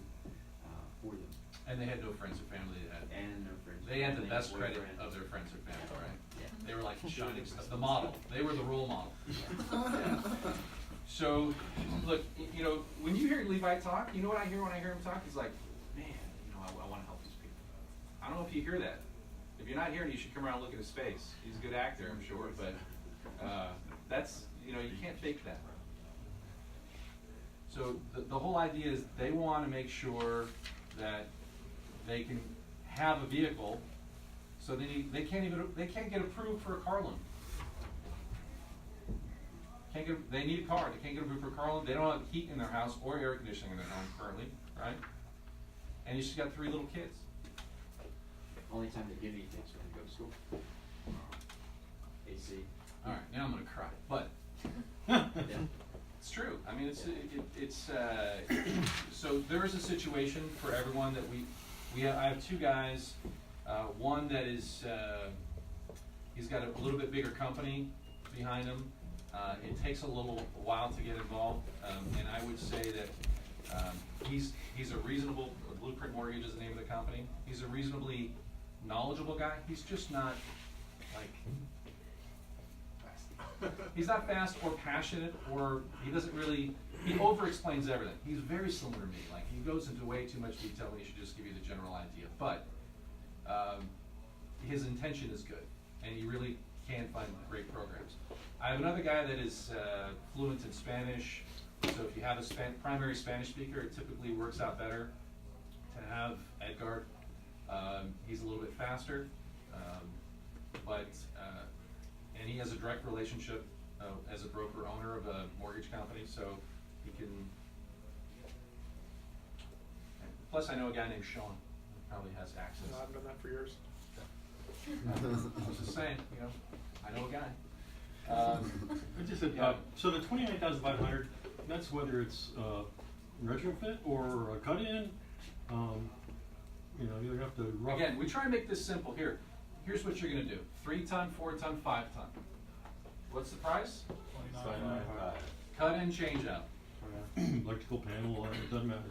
Speaker 11: for them.
Speaker 4: And they had no friends or family that had.
Speaker 11: And no friends.
Speaker 4: They had the
Speaker 11: family,
Speaker 4: best credit
Speaker 11: boyfriend.
Speaker 4: of their friends or family, right?
Speaker 11: Yeah.
Speaker 4: They were like the shining stuff, the model. They were the role model. Yeah. So, look, you know, when you hear Levi talk, you know what I hear when I hear him talk? He's like, man, you know, I want to help these people. I don't know if you hear that. If you're not hearing it, you should come around and look at his face. He's a good actor, I'm sure, but that's, you know, you can't fake that. So the whole idea is they want to make sure that they can have a vehicle, so they can't get approved for a car loan. can't get, they need a car, they can't get approved for a car loan, they don't have heat in their house or air conditioning in their home currently, right? And you just got 3 little kids.
Speaker 11: Only time they get anything is when they go to school. AC.
Speaker 4: Alright, now I'm gonna cry, but
Speaker 11: Yeah.
Speaker 4: it's true. I mean, so there is a situation for everyone that I have 2 guys, one that is, he's got a little bit bigger company behind him. It takes a little while to get involved, and I would say that he's a reasonable, Blueprint Mortgage is the name of the company. He's a reasonably knowledgeable guy. He's just not like, he's not fast or passionate, or he doesn't really, he over explains everything. He's very similar to me. Like, he goes into way too much detail when he should just give you the general idea. But his intention is good, and he really can find great programs. I have another guy that is fluent in Spanish, so if you have a primary Spanish speaker, it typically works out better to have Edgar. He's a little bit faster, and he has a direct relationship as a broker owner of a mortgage company, so he can. Plus, I know a guy named Sean who probably has access.
Speaker 12: No, I've done that for years.
Speaker 4: I was just saying, you know, I know a guy.
Speaker 10: I just said,
Speaker 4: Yeah.
Speaker 10: so the 29,500, that's whether it's retrofit or a cut-in. You know, you have to rough.
Speaker 4: Again, we try and make this simple. Here's what you're gonna do: 3-ton, 4-ton, 5-ton. What's the price? Cut in, change out.
Speaker 10: Electrical panel, it doesn't matter.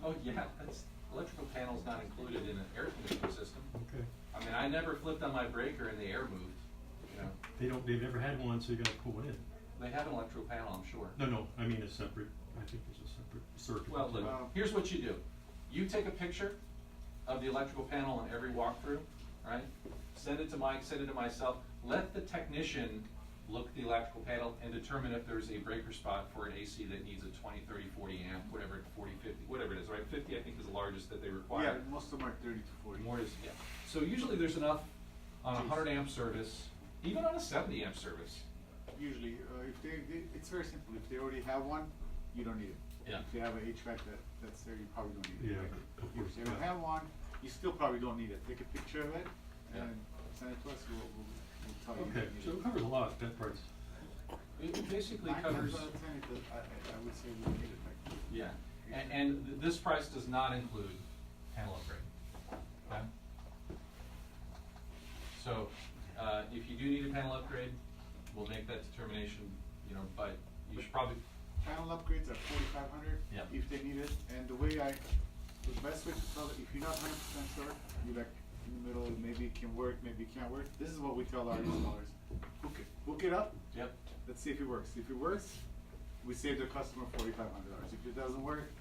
Speaker 4: Oh yeah, that's electrical panel's not included in an air conditioning system.
Speaker 10: Okay.
Speaker 4: I mean, I never flipped on my breaker and the air moved. You know,
Speaker 10: They've never had one, so you gotta pull it in.
Speaker 4: they have an electrical panel, I'm sure.
Speaker 10: No, I mean a separate, I think there's a separate circuit.
Speaker 4: Well, look, here's what you do. You take a picture of the electrical panel on every walkthrough, right? Send it to Mike, send it to myself. Let the technician look at the electrical panel and determine if there's a breaker spot for an AC that needs a 20, 30, 40 amp, whatever, 40, 50, whatever it is, right? 50, I think, is the largest that they require.
Speaker 2: Yeah, most of them are 30 to 40.
Speaker 4: More is, yeah. So usually there's enough on a 100 amp service, even on a 70 amp service.
Speaker 2: Usually, if it's very simple. If they already have one, you don't need it.
Speaker 4: Yeah.
Speaker 2: If they have a HVAC that's there, you probably don't need it.
Speaker 10: Yeah,
Speaker 2: Right?
Speaker 10: of course,
Speaker 2: If they don't
Speaker 10: yeah.
Speaker 2: have one, you still probably don't need it. Take a picture of it
Speaker 4: Yeah.
Speaker 2: and send it to us. We'll tell you.
Speaker 10: Okay,
Speaker 2: if you
Speaker 10: so
Speaker 2: need
Speaker 10: it covers a lot, that price.
Speaker 4: It basically
Speaker 2: 9
Speaker 4: covers,
Speaker 2: times out of 10, I would say we don't need it. Like,
Speaker 4: yeah. And this price does not include panel upgrade. Okay? So, if you do need a panel upgrade, we'll make that determination, you know, but you should probably,
Speaker 2: Panel upgrades are 4,500
Speaker 4: Yeah.
Speaker 2: if they need it. And the best way to tell it, if you're not 100% sure, you're like in the middle, maybe it can work, maybe it can't work. This is what we tell our installers: hook it up.
Speaker 4: yep.
Speaker 2: Let's see if it works. If it works, we save the customer $4,500. If it doesn't work,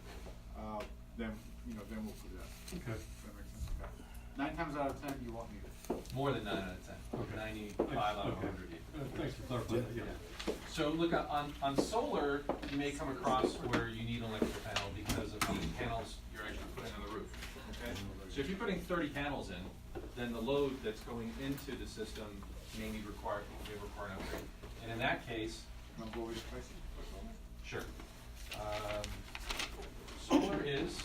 Speaker 2: then then we'll put it up.
Speaker 10: Okay.
Speaker 2: Does that make sense? Okay. 9 times out of 10, you won't need it.
Speaker 4: More than 9 out of 10.
Speaker 10: Okay.
Speaker 4: 95 out of
Speaker 10: Okay.
Speaker 4: 100.
Speaker 10: Thanks for clarifying that, yeah.
Speaker 4: So look, on solar, you may come across where you need an electrical panel because of how many panels you're actually putting on the roof, okay? So if you're putting 30 panels in, then the load that's going into the system may require an upgrade. And in that case,
Speaker 2: Want to go over the pricing for solar?
Speaker 4: sure. Solar is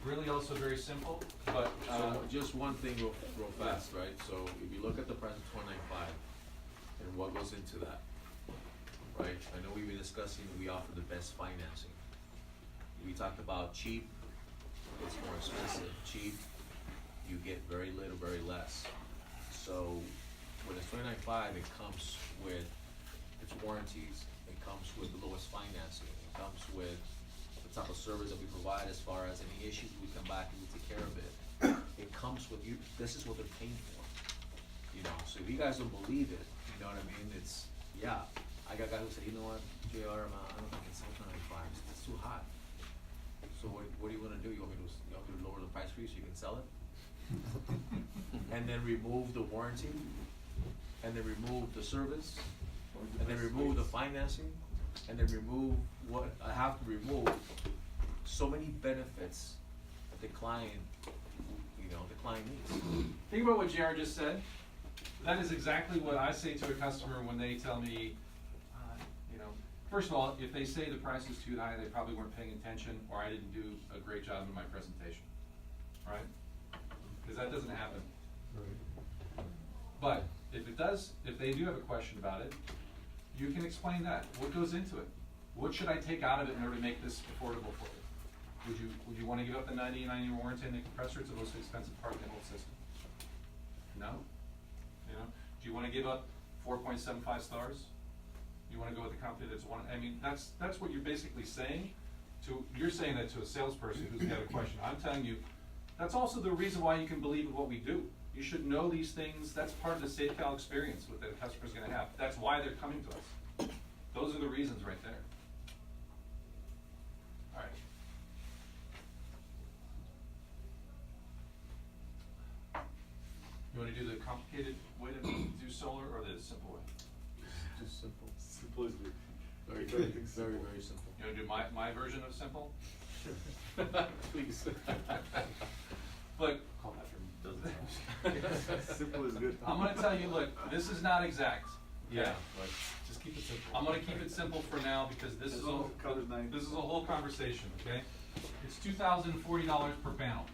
Speaker 4: really also very simple, but,
Speaker 6: So just one thing real fast, right? So if you look at the price of 29.5 and what goes into that, right? I know we've been discussing, we offer the best financing. We talked about cheap, it's more expensive. Cheap, you get very little, very less. So when it's 29.5, it comes with its warranties, it comes with the lowest financing, it comes with the type of service that we provide as far as any issues, we come back and we take care of it. It comes with you, this is what they're paying for. You know, so if you guys don't believe it, you know what I mean, it's, yeah. I got a guy who said, you know what, JR, I don't think it's 29.5, it's too high. So what are you gonna do? You want me to lower the price for you so you can sell it? And then remove the warranty? And then remove the service? And then remove the financing? And then remove what, I have to remove so many benefits that the client needs.
Speaker 4: think about what JR just said. That is exactly what I say to a customer when they tell me, you know, first of all, if they say the price is too high, they probably weren't paying attention, or I didn't do a great job in my presentation, right? Because that doesn't happen. But if it does, if they do have a question about it, you can explain that. What goes into it? What should I take out of it in order to make this affordable for you? Would you want to give up the 99-year warranty on the compressor? It's the most expensive part of the whole system. No? You know? Do you want to give up 4.75 stars? You want to go with the company that's one? I mean, that's what you're basically saying. You're saying that to a salesperson who's got a question. I'm telling you, that's also the reason why you can believe in what we do. You should know these things. That's part of the SaveCal experience that the customer's going to have. That's why they're coming to us. Those are the reasons right there. All right. You want to do the complicated way to do solar or the simple way?
Speaker 3: Just simple.
Speaker 2: Simple is good.
Speaker 3: Very,
Speaker 2: Very,
Speaker 3: very, very simple.
Speaker 4: You want to do my version of simple?
Speaker 3: Please.
Speaker 4: Look,
Speaker 5: Call that from
Speaker 2: Simple is good.
Speaker 4: I'm going to tell you, look, this is not exact.
Speaker 3: Yeah, like, just keep it simple.
Speaker 4: I'm going to keep it simple for now because this
Speaker 2: As
Speaker 4: is
Speaker 2: long as it covers 90.
Speaker 4: this is a whole conversation, okay? It's $2,040 per panel,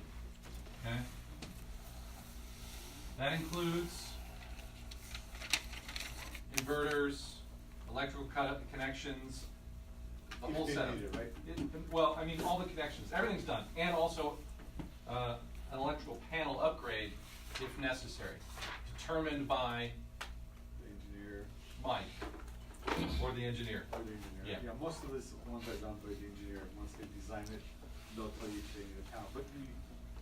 Speaker 4: okay? That includes inverters, electrical connections, the whole
Speaker 2: If they
Speaker 4: setup.
Speaker 2: need it, right?
Speaker 4: Well, I mean, all the connections, everything's done, and also an electrical panel upgrade if necessary, determined by
Speaker 2: The engineer.
Speaker 4: Mike or the engineer.
Speaker 2: Or the engineer.
Speaker 4: Yeah.
Speaker 2: Most of this ones are done by the engineer. Once they design it, they'll tell you if they need a panel. But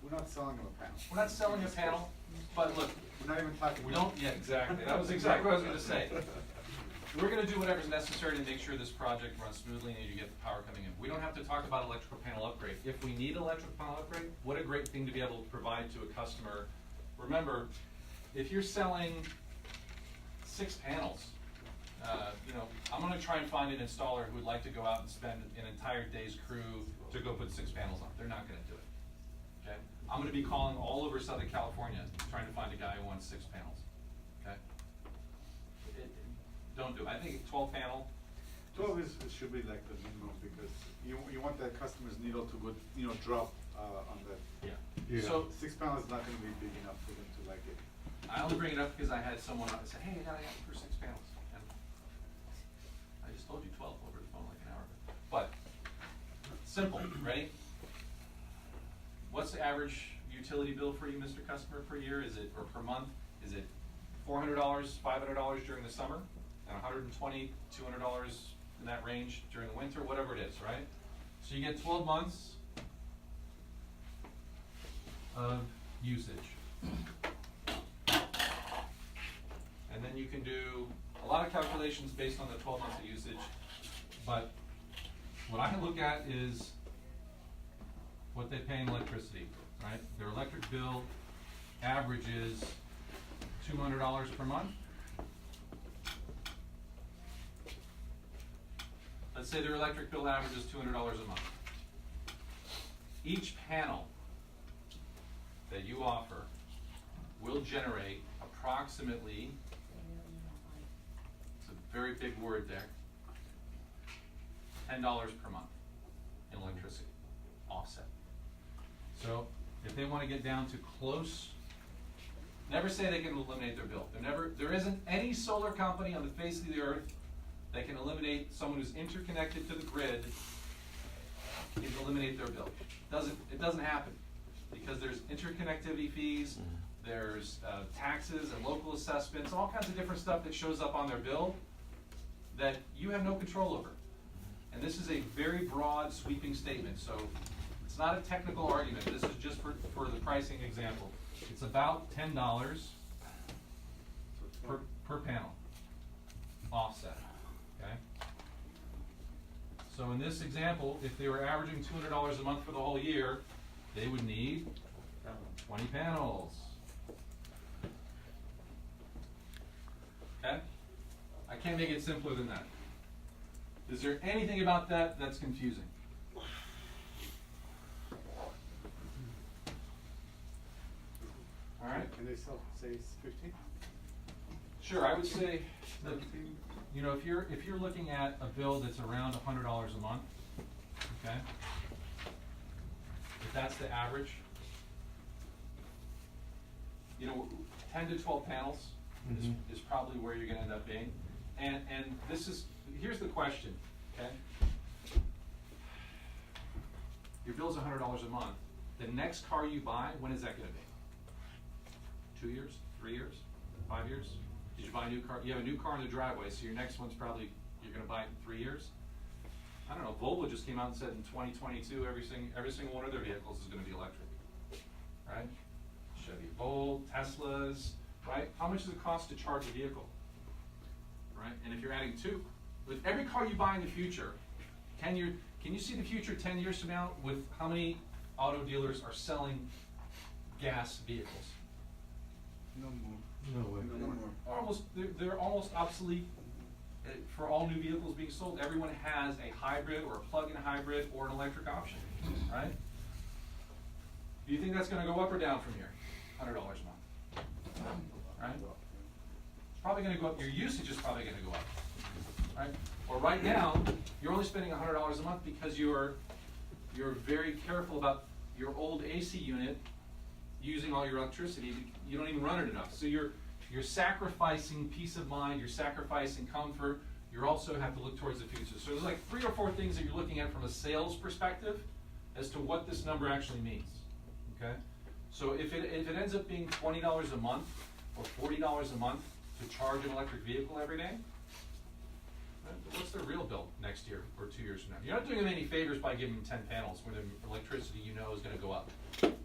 Speaker 2: we're not selling them a panel.
Speaker 4: We're not selling a panel, but look,
Speaker 2: We're not even talking.
Speaker 4: we don't, yeah, exactly, that was exactly what I was gonna say. We're gonna do whatever's necessary to make sure this project runs smoothly and you get the power coming in. We don't have to talk about electrical panel upgrade. If we need electrical panel upgrade, what a great thing to be able to provide to a customer. Remember, if you're selling 6 panels, you know, I'm gonna try and find an installer who would like to go out and spend an entire day's crew to go put 6 panels on. They're not gonna do it, okay? I'm gonna be calling all over Southern California, trying to find a guy who wants 6 panels, okay? Don't do it. I think 12 panel.
Speaker 2: 12 is, it should be like the minimum because you want that customer's needle to go, drop on that.
Speaker 4: Yeah. So
Speaker 2: 6 panels is not going to be big enough for them to like it.
Speaker 4: I only bring it up because I had someone say, hey, I got it for 6 panels. And I just told you 12 over the phone like an hour ago. But simple, ready? What's the average utility bill for you, Mr. Customer, per year? Is it, or per month? Is it $400, $500 during the summer? And $120, $200 in that range during the winter, whatever it is, right? So you get 12 months of usage. And then you can do a lot of calculations based on the 12 months of usage, but what I look at is what they pay in electricity, right? Their electric bill averages $200 per month. Let's say their electric bill averages $200 a month. Each panel that you offer will generate approximately, it's a very big word there, $10 per month in electricity offset. So if they want to get down to close, never say they can eliminate their bill. There isn't any solar company on the face of the earth that can eliminate someone who's interconnected to the grid, can eliminate their bill. It doesn't happen because there's interconnectivity fees, there's taxes and local assessments, all kinds of different stuff that shows up on their bill that you have no control over. And this is a very broad, sweeping statement, so it's not a technical argument. This is just for the pricing example. It's about $10 per panel offset. Okay. So in this example, if they were averaging $200 a month for the whole year, they would need 20 panels. Okay? I can't make it simpler than that. Is there anything about that that's confusing? All right.
Speaker 2: Can they sell, say, 15?
Speaker 4: Sure, I would say, look, you know, if you're looking at a bill that's around $100 a month, okay? If that's the average, you know, 10 to 12 panels is probably where you're gonna end up being. And here's the question, okay? Your bill's $100 a month. The next car you buy, when is that gonna be? 2 years, 3 years, 5 years? Did you buy a new car? You have a new car in the driveway, so your next one's probably, you're gonna buy it in 3 years? I don't know, Volvo just came out and said in 2022, every single one of their vehicles is gonna be electric, right? Chevy Volt, Teslas, right? How much does it cost to charge a vehicle, right? And if you're adding two, with every car you buy in the future, can you see the future 10 years from now with how many auto dealers are selling gas vehicles?
Speaker 2: No more.
Speaker 10: No way.
Speaker 2: No more.
Speaker 4: They're almost obsolete for all new vehicles being sold. Everyone has a hybrid or a plug-in hybrid or an electric option, right? Do you think that's gonna go up or down from here? $100 a month, right? It's probably gonna go up, your usage is probably gonna go up, right? Or right now, you're only spending $100 a month because you're very careful about your old AC unit using all your electricity. You don't even run it enough. So you're sacrificing peace of mind, you're sacrificing comfort, you also have to look towards the future. So there's like 3 or 4 things that you're looking at from a sales perspective as to what this number actually means, okay? So if it ends up being $20 a month or $40 a month to charge an electric vehicle every day, what's their real bill next year or 2 years from now? You're not doing them any favors by giving them 10 panels where the electricity you know is gonna go up.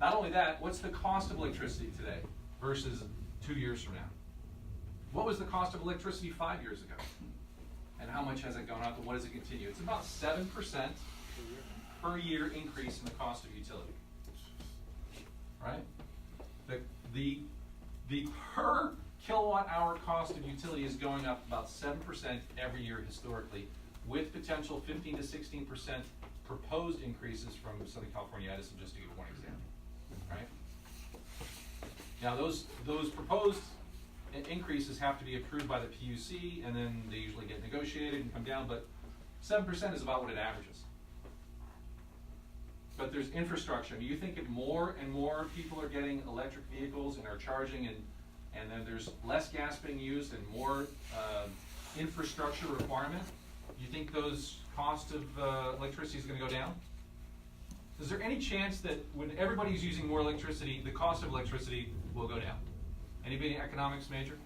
Speaker 4: Not only that, what's the cost of electricity today versus 2 years from now? What was the cost of electricity 5 years ago? And how much has it gone up and what does it continue? It's about 7% per year increase in the cost of utility, right? The per kilowatt hour cost of utility is going up about 7% every year historically, with potential 15 to 16% proposed increases from Southern California Edison, just to give one example, right? Now those proposed increases have to be approved by the PUC, and then they usually get negotiated and come down, but 7% is about what it averages. But there's infrastructure. Do you think if more and more people are getting electric vehicles and are charging and then there's less gas being used and more infrastructure requirement, you think those costs of electricity is gonna go down? Is there any chance that when everybody's using more electricity, the cost of electricity will go down? Anybody economics major?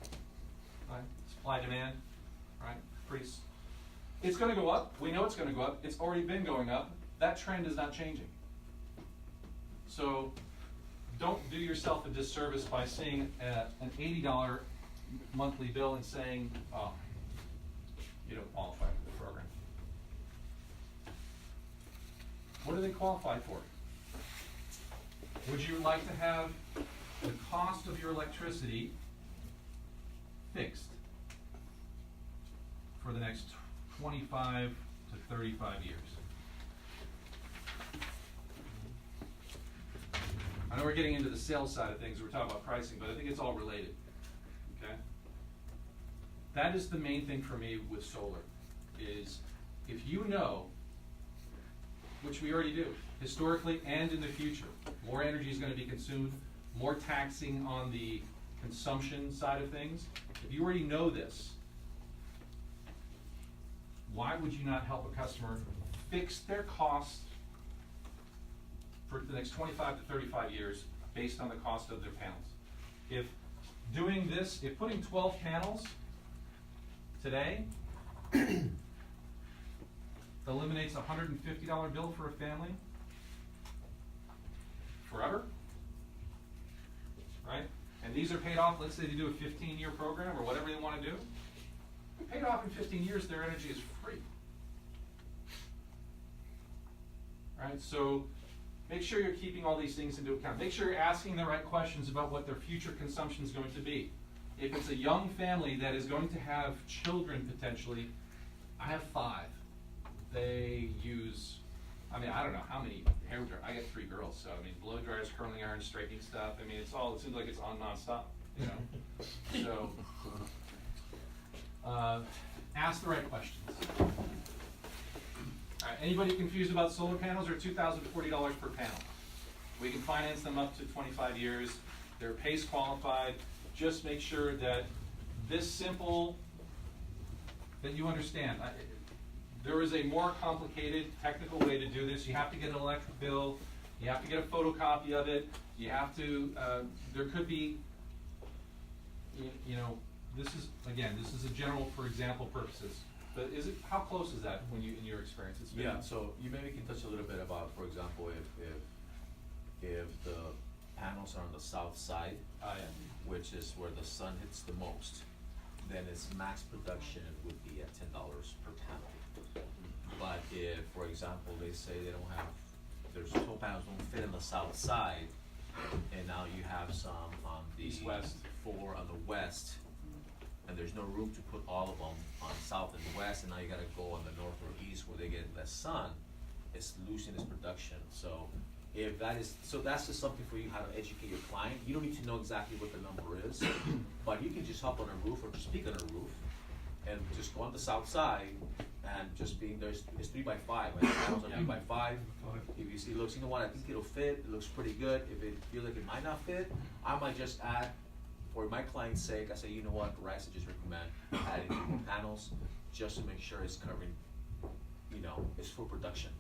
Speaker 4: Right? Supply demand, right? It's gonna go up. We know it's gonna go up. It's already been going up. That trend is not changing. So don't do yourself a disservice by seeing an $80 monthly bill and saying, oh, you don't qualify for the program. What do they qualify for? Would you like to have the cost of your electricity fixed for the next 25 to 35 years? I know we're getting into the sales side of things, we're talking about pricing, but I think it's all related, okay? That is the main thing for me with solar, is if you know, which we already do, historically and in the future, more energy is gonna be consumed, more taxing on the consumption side of things. If you already know this, why would you not help a customer fix their costs for the next 25 to 35 years based on the cost of their panels? If doing this, if putting 12 panels today eliminates a $150 bill for a family forever, right? And these are paid off, let's say they do a 15-year program or whatever they want to do. Paid off in 15 years, their energy is free. Right, so make sure you're keeping all these things into account. Make sure you're asking the right questions about what their future consumption is going to be. If it's a young family that is going to have children potentially, I have 5. They use, I mean, I don't know how many hair dryers. I got 3 girls, so I mean, blow dryers, curling irons, straightening stuff. I mean, it seems like it's on nonstop, you know. Ask the right questions. Alright, anybody confused about solar panels? They're $2,040 per panel. We can finance them up to 25 years. They're PACE qualified. Just make sure that this simple, that you understand. There is a more complicated technical way to do this. You have to get an electric bill. You have to get a photocopy of it. You have to, there could be, you know, this is, again, this is a general for example purposes. But is it, how close is that when you, in your experience? It's been,
Speaker 9: Yeah, so you maybe can touch a little bit about, for example, if the panels are on the south side, which is where the sun hits the most, then its max production would be at $10 per panel. But if, for example, they say they don't have, there's solar panels don't fit in the south side, and now you have some on the
Speaker 4: East-west.
Speaker 9: 4 on the west, and there's no room to put all of them on south and west, and now you gotta go on the north or east where they get less sun, it's losing its production. So if that is, so that's just something for you, how to educate your client. You don't need to know exactly what the number is, but you can just hop on a roof or just peek on a roof and just go on the south side and just being there's, it's 3 by 5, right? The panels are 3 by 5. If you see, looks, you know what, I think it'll fit, it looks pretty good. If it feels like it might not fit, I might just add, for my client's sake, I say, you know what, Rice, I just recommend adding more panels just to make sure it's covering, you know, it's full production.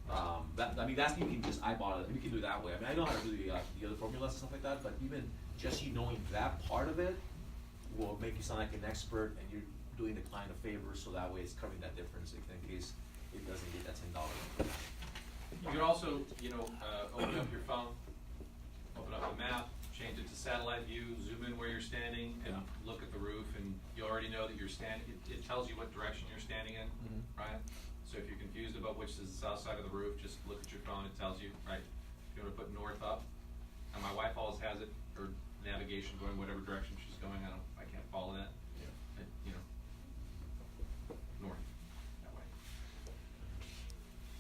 Speaker 9: I mean, that's, you can just eyeball it, you can do it that way. I mean, I know how to do the other formulas and stuff like that, but even just you knowing that part of it will make you sound like an expert, and you're doing the client a favor, so that way it's covering that difference in case it doesn't get that $10.
Speaker 4: you could also, you know, open up your phone, open up a map, change it to satellite view, zoom in where you're standing, and look at the roof, and you already know that you're standing, it tells you what direction you're standing in, right? So if you're confused about which is the south side of the roof, just look at your phone, it tells you, right? If you wanna put north up, and my wife always has it, her navigation going whatever direction she's going, I can't follow that. And, you know, north, that way.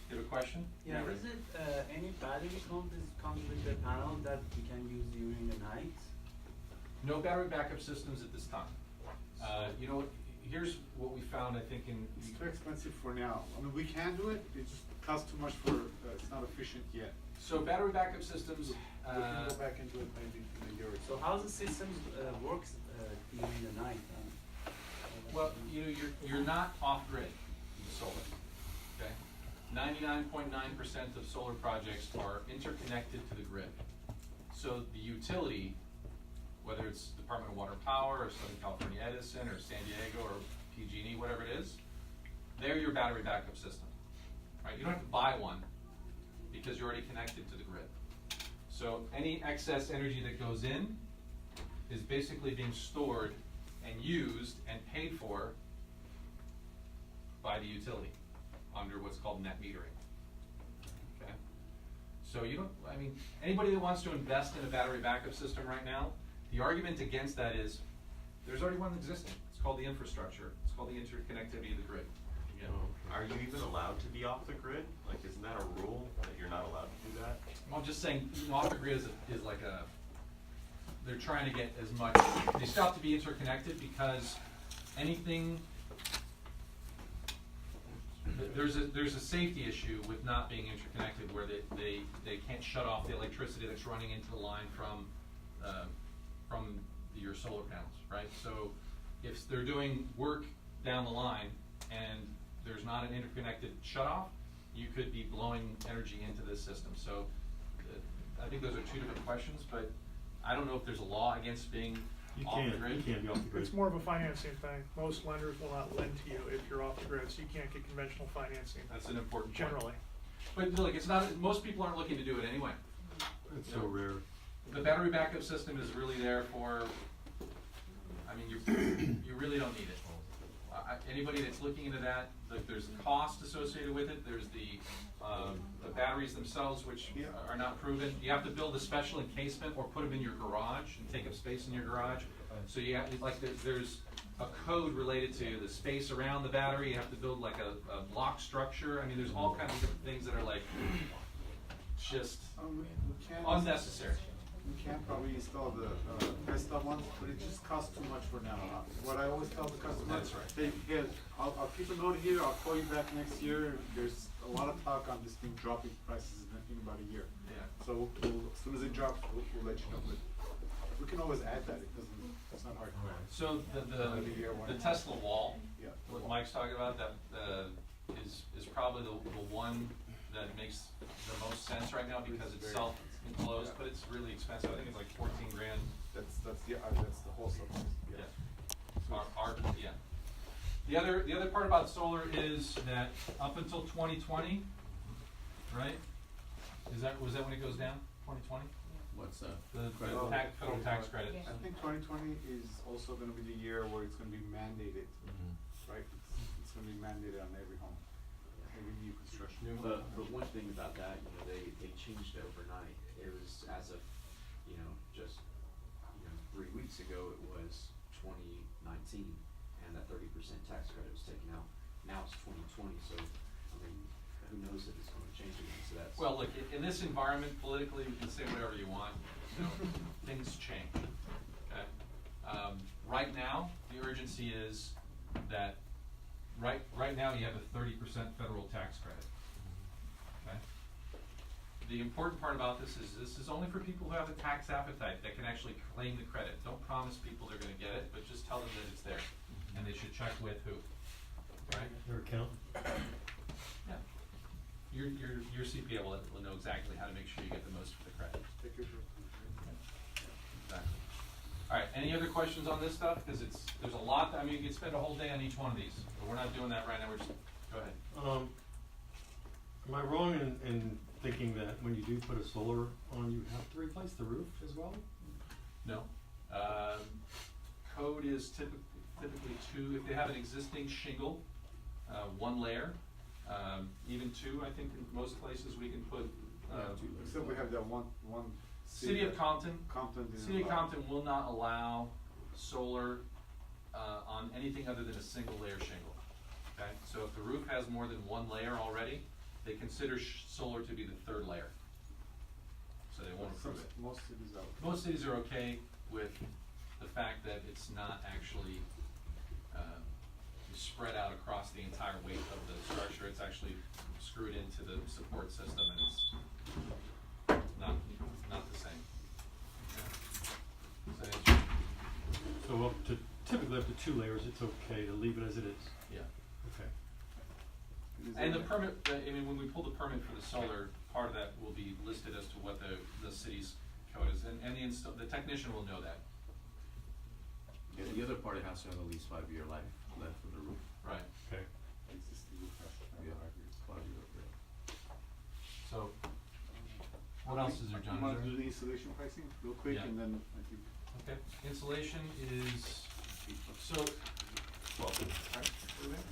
Speaker 4: You have a question?
Speaker 14: Yeah, is it any battery comes with the panel that we can use during the night?
Speaker 4: No battery backup systems at this time. You know, here's what we found, I think, in.
Speaker 2: It's too expensive for now. I mean, we can do it, it just costs too much for, it's not efficient yet.
Speaker 4: So battery backup systems,
Speaker 2: We can go back into it maybe in a year or
Speaker 14: So how the system works during the night?
Speaker 4: well, you know, you're not off grid with solar, okay? 99.9% of solar projects are interconnected to the grid. So the utility, whether it's Department of Water and Power, or Southern California Edison, or San Diego, or PG&E, whatever it is, they're your battery backup system, right? You don't have to buy one because you're already connected to the grid. So any excess energy that goes in is basically being stored and used and paid for by the utility under what's called net metering, okay? So you don't, I mean, anybody that wants to invest in a battery backup system right now, the argument against that is, there's already one existing. It's called the infrastructure. It's called the interconnectivity of the grid.
Speaker 5: Yeah. Are you even allowed to be off the grid? Like, isn't that a rule that you're not allowed to do that?
Speaker 4: Well, I'm just saying, you know, off the grid is like a, they're trying to get as much, they still have to be interconnected because anything, there's a safety issue with not being interconnected where they can't shut off the electricity that's running into the line from your solar panels, right? So if they're doing work down the line and there's not an interconnected shutoff, you could be blowing energy into this system. So I think those are two different questions, but I don't know if there's a law against being off the grid.
Speaker 10: You can't be off the grid.
Speaker 12: It's more of a financing thing. Most lenders will not lend to you if you're off the grid, so you can't get conventional financing.
Speaker 4: That's an important point.
Speaker 12: Generally.
Speaker 4: But look, it's not, most people aren't looking to do it anyway.
Speaker 10: It's so rare.
Speaker 4: The battery backup system is really there for, I mean, you really don't need it. Anybody that's looking into that, there's the cost associated with it, there's the batteries themselves, which are not proven. You have to build a special encasement or put them in your garage and take up space in your garage. So you have, like, there's a code related to the space around the battery. You have to build like a block structure. I mean, there's all kinds of different things that are like just unnecessary.
Speaker 2: we can probably install the, desktop ones, but it just costs too much for now. What I always tell the customer.
Speaker 4: That's right.
Speaker 2: Hey, here, I'll keep a note here, I'll call you back next year, there's a lot of talk on this thing dropping prices in about a year.
Speaker 4: Yeah.
Speaker 2: So as soon as it drops, we'll let you know, but we can always add that, it doesn't, it's not hard.
Speaker 4: So the Tesla wall,
Speaker 2: Yeah.
Speaker 4: what Mike's talking about, that, is probably the one that makes the most sense right now because it's self-enclosed, but it's really expensive. I think it's like 14 grand.
Speaker 2: That's the whole subsidy, yeah.
Speaker 4: Yeah. The other part about solar is that up until 2020, right? Was that when it goes down? 2020?
Speaker 6: What's that?
Speaker 4: The
Speaker 2: Well,
Speaker 4: federal tax credit.
Speaker 8: Yes.
Speaker 2: I think 2020 is also gonna be the year where it's gonna be mandated, right? It's gonna be mandated on every home, every new construction.
Speaker 11: But one thing about that, they changed it overnight. It was as of, just, 3 weeks ago, it was 2019, and that 30% tax credit was taken out. Now it's 2020, so, I mean, who knows if it's gonna change again, so that's.
Speaker 4: Well, look, in this environment, politically, you can say whatever you want, things change, okay? Right now, the urgency is that, right now, you have a 30% federal tax credit, okay? The important part about this is only for people who have a tax appetite that can actually claim the credit. Don't promise people they're gonna get it, but just tell them that it's there, and they should check with who, right?
Speaker 10: Their account.
Speaker 4: Yeah. Your CPA will know exactly how to make sure you get the most for the credit.
Speaker 2: Take your.
Speaker 4: Exactly. All right, any other questions on this stuff? Because there's a lot, I mean, you could spend a whole day on each one of these, but we're not doing that right now, we're just, go ahead.
Speaker 10: Am I wrong in thinking that when you do put a solar on, you have to replace the roof as well?
Speaker 4: No. Code is typically 2, if they have an existing shingle, 1 layer, even 2, I think in most places we can put,
Speaker 2: Except we have that one.
Speaker 4: City of Compton.
Speaker 2: Compton.
Speaker 4: City of Compton will not allow solar on anything other than a single layer shingle. Okay, so if the roof has more than 1 layer already, they consider solar to be the 3rd layer. So they won't approve it.
Speaker 2: Most cities are.
Speaker 4: Most cities are okay with the fact that it's not actually spread out across the entire weight of the structure. It's actually screwed into the support system, and it's not the same. Okay. Does that answer?
Speaker 10: So typically up to 2 layers, it's okay to leave it as it is.
Speaker 4: Yeah.
Speaker 10: Okay.
Speaker 4: And the permit, I mean, when we pull the permit for the solar, part of that will be listed as to what the city's code is, and the technician will know that.
Speaker 6: Yeah, the other part, it has to have at least 5-year life left for the roof.
Speaker 4: Right.
Speaker 10: Okay.
Speaker 6: Yeah, 5-year, yeah.
Speaker 4: So, what else is there, John?
Speaker 2: You wanna do the installation pricing real quick,
Speaker 4: Yeah.
Speaker 2: and then I think.
Speaker 4: Okay, insulation is, so, 12, right? What are we at?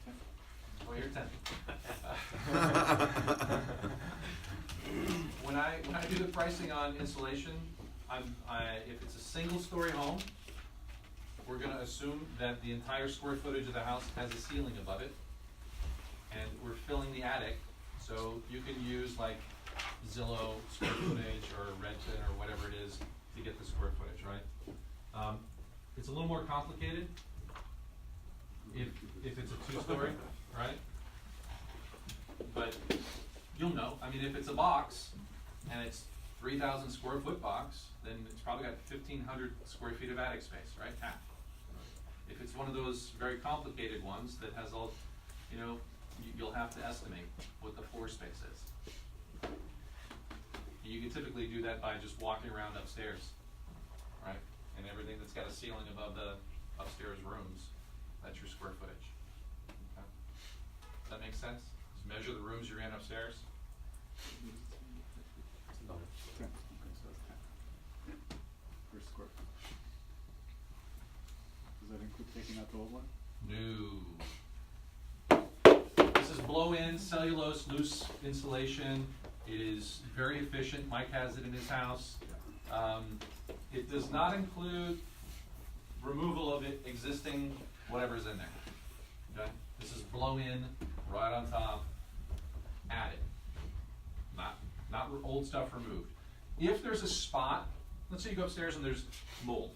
Speaker 4: 10. Oh, you're 10. When I do the pricing on insulation, if it's a single-story home, we're gonna assume that the entire square footage of the house has a ceiling above it, and we're filling the attic, so you can use like Zillow square footage or Redfin or whatever it is to get the square footage, right? It's a little more complicated if it's a 2-story, right? But you'll know, I mean, if it's a box and it's 3,000 square foot box, then it's probably got 1,500 square feet of attic space, right? Half. If it's one of those very complicated ones that has all, you'll have to estimate what the floor space is. You can typically do that by just walking around upstairs, right? And everything that's got a ceiling above the upstairs rooms, that's your square footage. Okay. Does that make sense? Just measure the rooms you're in upstairs.
Speaker 2: 10. Okay, so that's 10. Per square foot. Does that include taking out the old one?
Speaker 4: No. This is blow-in cellulose loose insulation. It is very efficient. Mike has it in his house. It does not include removal of existing whatever's in there. Okay? This is blow-in, right on top, added. Not old stuff removed. if there's a spot, let's say you go upstairs and there's mold.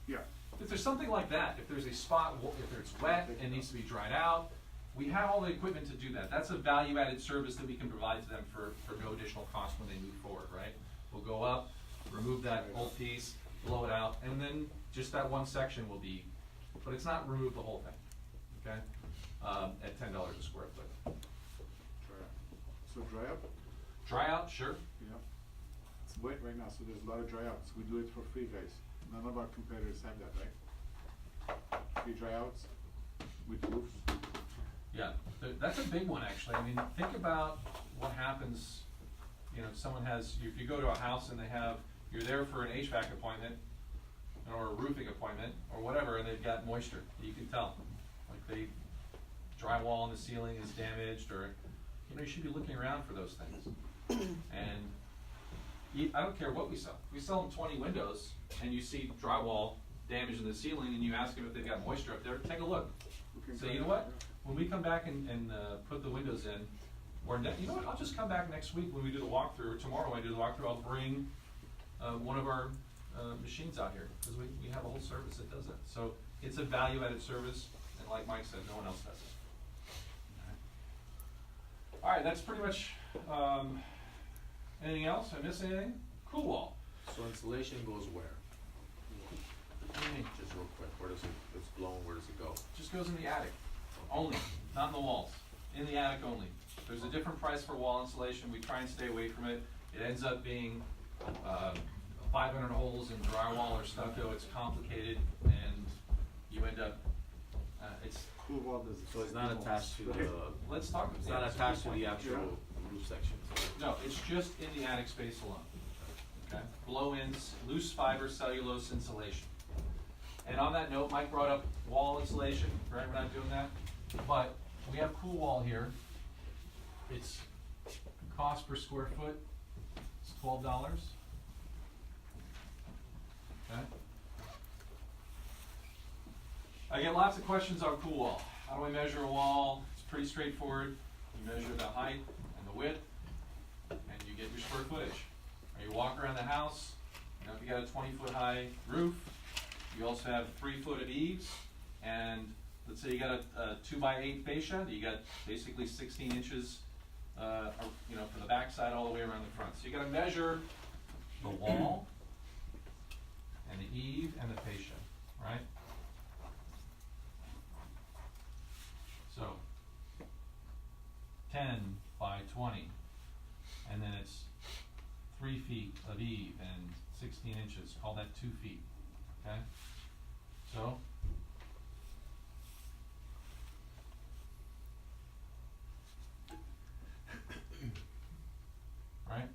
Speaker 2: Yeah.
Speaker 4: If there's something like that, if there's a spot, if it's wet and needs to be dried out, we have all the equipment to do that. That's a value-added service that we can provide to them for no additional cost when they move forward, right? We'll go up, remove that old piece, blow it out, and then just that one section will be, but it's not remove the whole thing, okay? At $10 a square foot.
Speaker 2: Dry up. So dry up?
Speaker 4: Dry out, sure.
Speaker 2: Yeah. It's wet right now, so there's a lot of dry outs. We do it for free, guys. None of our competitors have that, right? Free dry outs with roofs.
Speaker 4: Yeah, that's a big one, actually. I mean, think about what happens, you know, someone has, if you go to a house and you're there for an HVAC appointment, or a roofing appointment, or whatever, and they've got moisture, you can tell. Like drywall on the ceiling is damaged, or, you know, you should be looking around for those things. And I don't care what we sell. We sell them 20 windows, and you see drywall damage in the ceiling, and you ask them if they've got moisture up there, take a look. Say, you know what? When we come back and put the windows in, or you know what? I'll just come back next week when we do the walkthrough, or tomorrow when I do the walkthrough, I'll bring one of our machines out here, because we have a whole service that does that. So it's a value-added service, and like Mike said, no one else does it. All right, that's pretty much. Anything else? I miss anything? Cool wall.
Speaker 9: So insulation goes where? Just real quick, where does it's blown, where does it go?
Speaker 4: Just goes in the attic, only, not in the walls, in the attic only. There's a different price for wall insulation, we try and stay away from it. It ends up being 500 holes in drywall or stucco, it's complicated, and you end up, it's...
Speaker 2: Cool wall does it.
Speaker 9: So it's not attached to the,
Speaker 4: Let's talk.
Speaker 9: it's not attached to the actual roof section?
Speaker 4: No, it's just in the attic space alone, okay? Blow-ins, loose fiber cellulose insulation. And on that note, Mike brought up wall insulation, right? We're not doing that, but we have cool wall here. It's cost per square foot, it's $12. Okay. I get lots of questions on cool wall. How do I measure a wall? It's pretty straightforward. You measure the height and the width, and you get your square footage. Or you walk around the house, you know, if you got a 20-foot high roof, you also have 3 foot of eaves, and let's say you got a 2x8 fascia, you got basically 16 inches, you know, from the back side all the way around the front. So you got to measure the wall and the eave and the fascia, right? So 10 by 20, and then it's 3 feet of eave and 16 inches. Call that 2 feet. Okay? So right?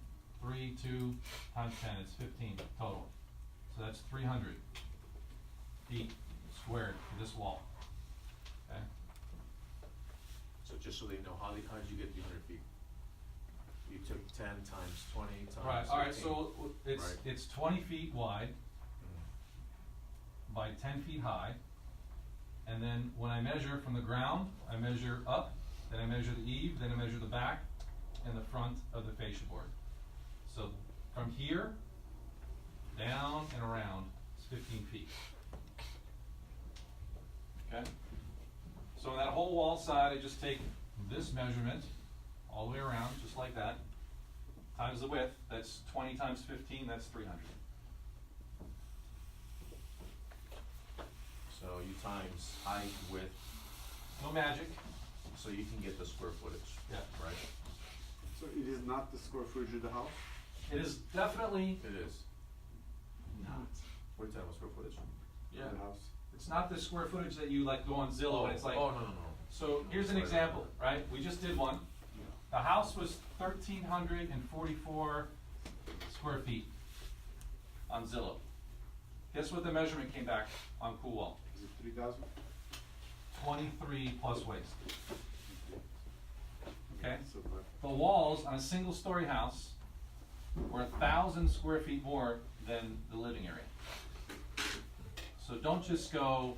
Speaker 4: 3, 2 times 10, it's 15 total. So that's 300 feet squared for this wall. Okay?
Speaker 9: So just so they know, how did you get 300 feet? You took 10 times 20 times
Speaker 4: Right,
Speaker 9: 15.
Speaker 4: all right, so it's
Speaker 9: Right.
Speaker 4: it's 20 feet wide by 10 feet high, and then when I measure from the ground, I measure up, then I measure the eave, then I measure the back and the front of the fascia board. So from here down and around is 15 feet. Okay? So on that whole wall side, I just take this measurement all the way around, just like that, times the width. That's 20 times 15, that's 300.
Speaker 9: So you times height, width,
Speaker 4: No magic.
Speaker 9: so you can get the square footage.
Speaker 4: Yeah.
Speaker 9: Right?
Speaker 2: So it is not the square footage of the house?
Speaker 4: It is definitely
Speaker 9: It is.
Speaker 2: Not.
Speaker 9: What are you talking about, square footage?
Speaker 4: Yeah.
Speaker 2: The house.
Speaker 4: It's not the square footage that you like go on Zillow and it's like.
Speaker 9: Oh, no.
Speaker 4: So here's an example, right? We just did one. The house was 1,344 square feet on Zillow. Guess what the measurement came back on Cool Wall?
Speaker 2: Is it 3,000?
Speaker 4: 23 plus waste. Okay?
Speaker 2: So, but
Speaker 4: The walls on a single story house were 1,000 square feet more than the living area. So don't just go,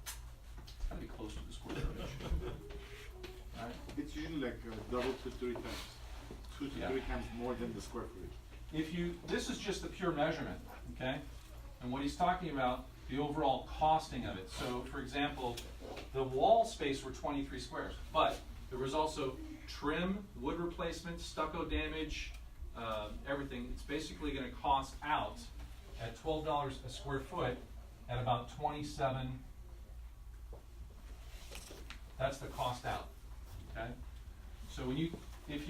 Speaker 4: it's gotta be close to the square footage. Right?
Speaker 2: it's usually like double to 3 times. 2 to
Speaker 4: Yeah.
Speaker 2: 3 times more than the square footage.
Speaker 4: this is just the pure measurement, okay? And what he's talking about, the overall costing of it. So, for example, the wall space were 23 squares, but there was also trim, wood replacement, stucco damage, everything. It's basically gonna cost out at $12 a square foot at about 27. That's the cost out, okay? So when if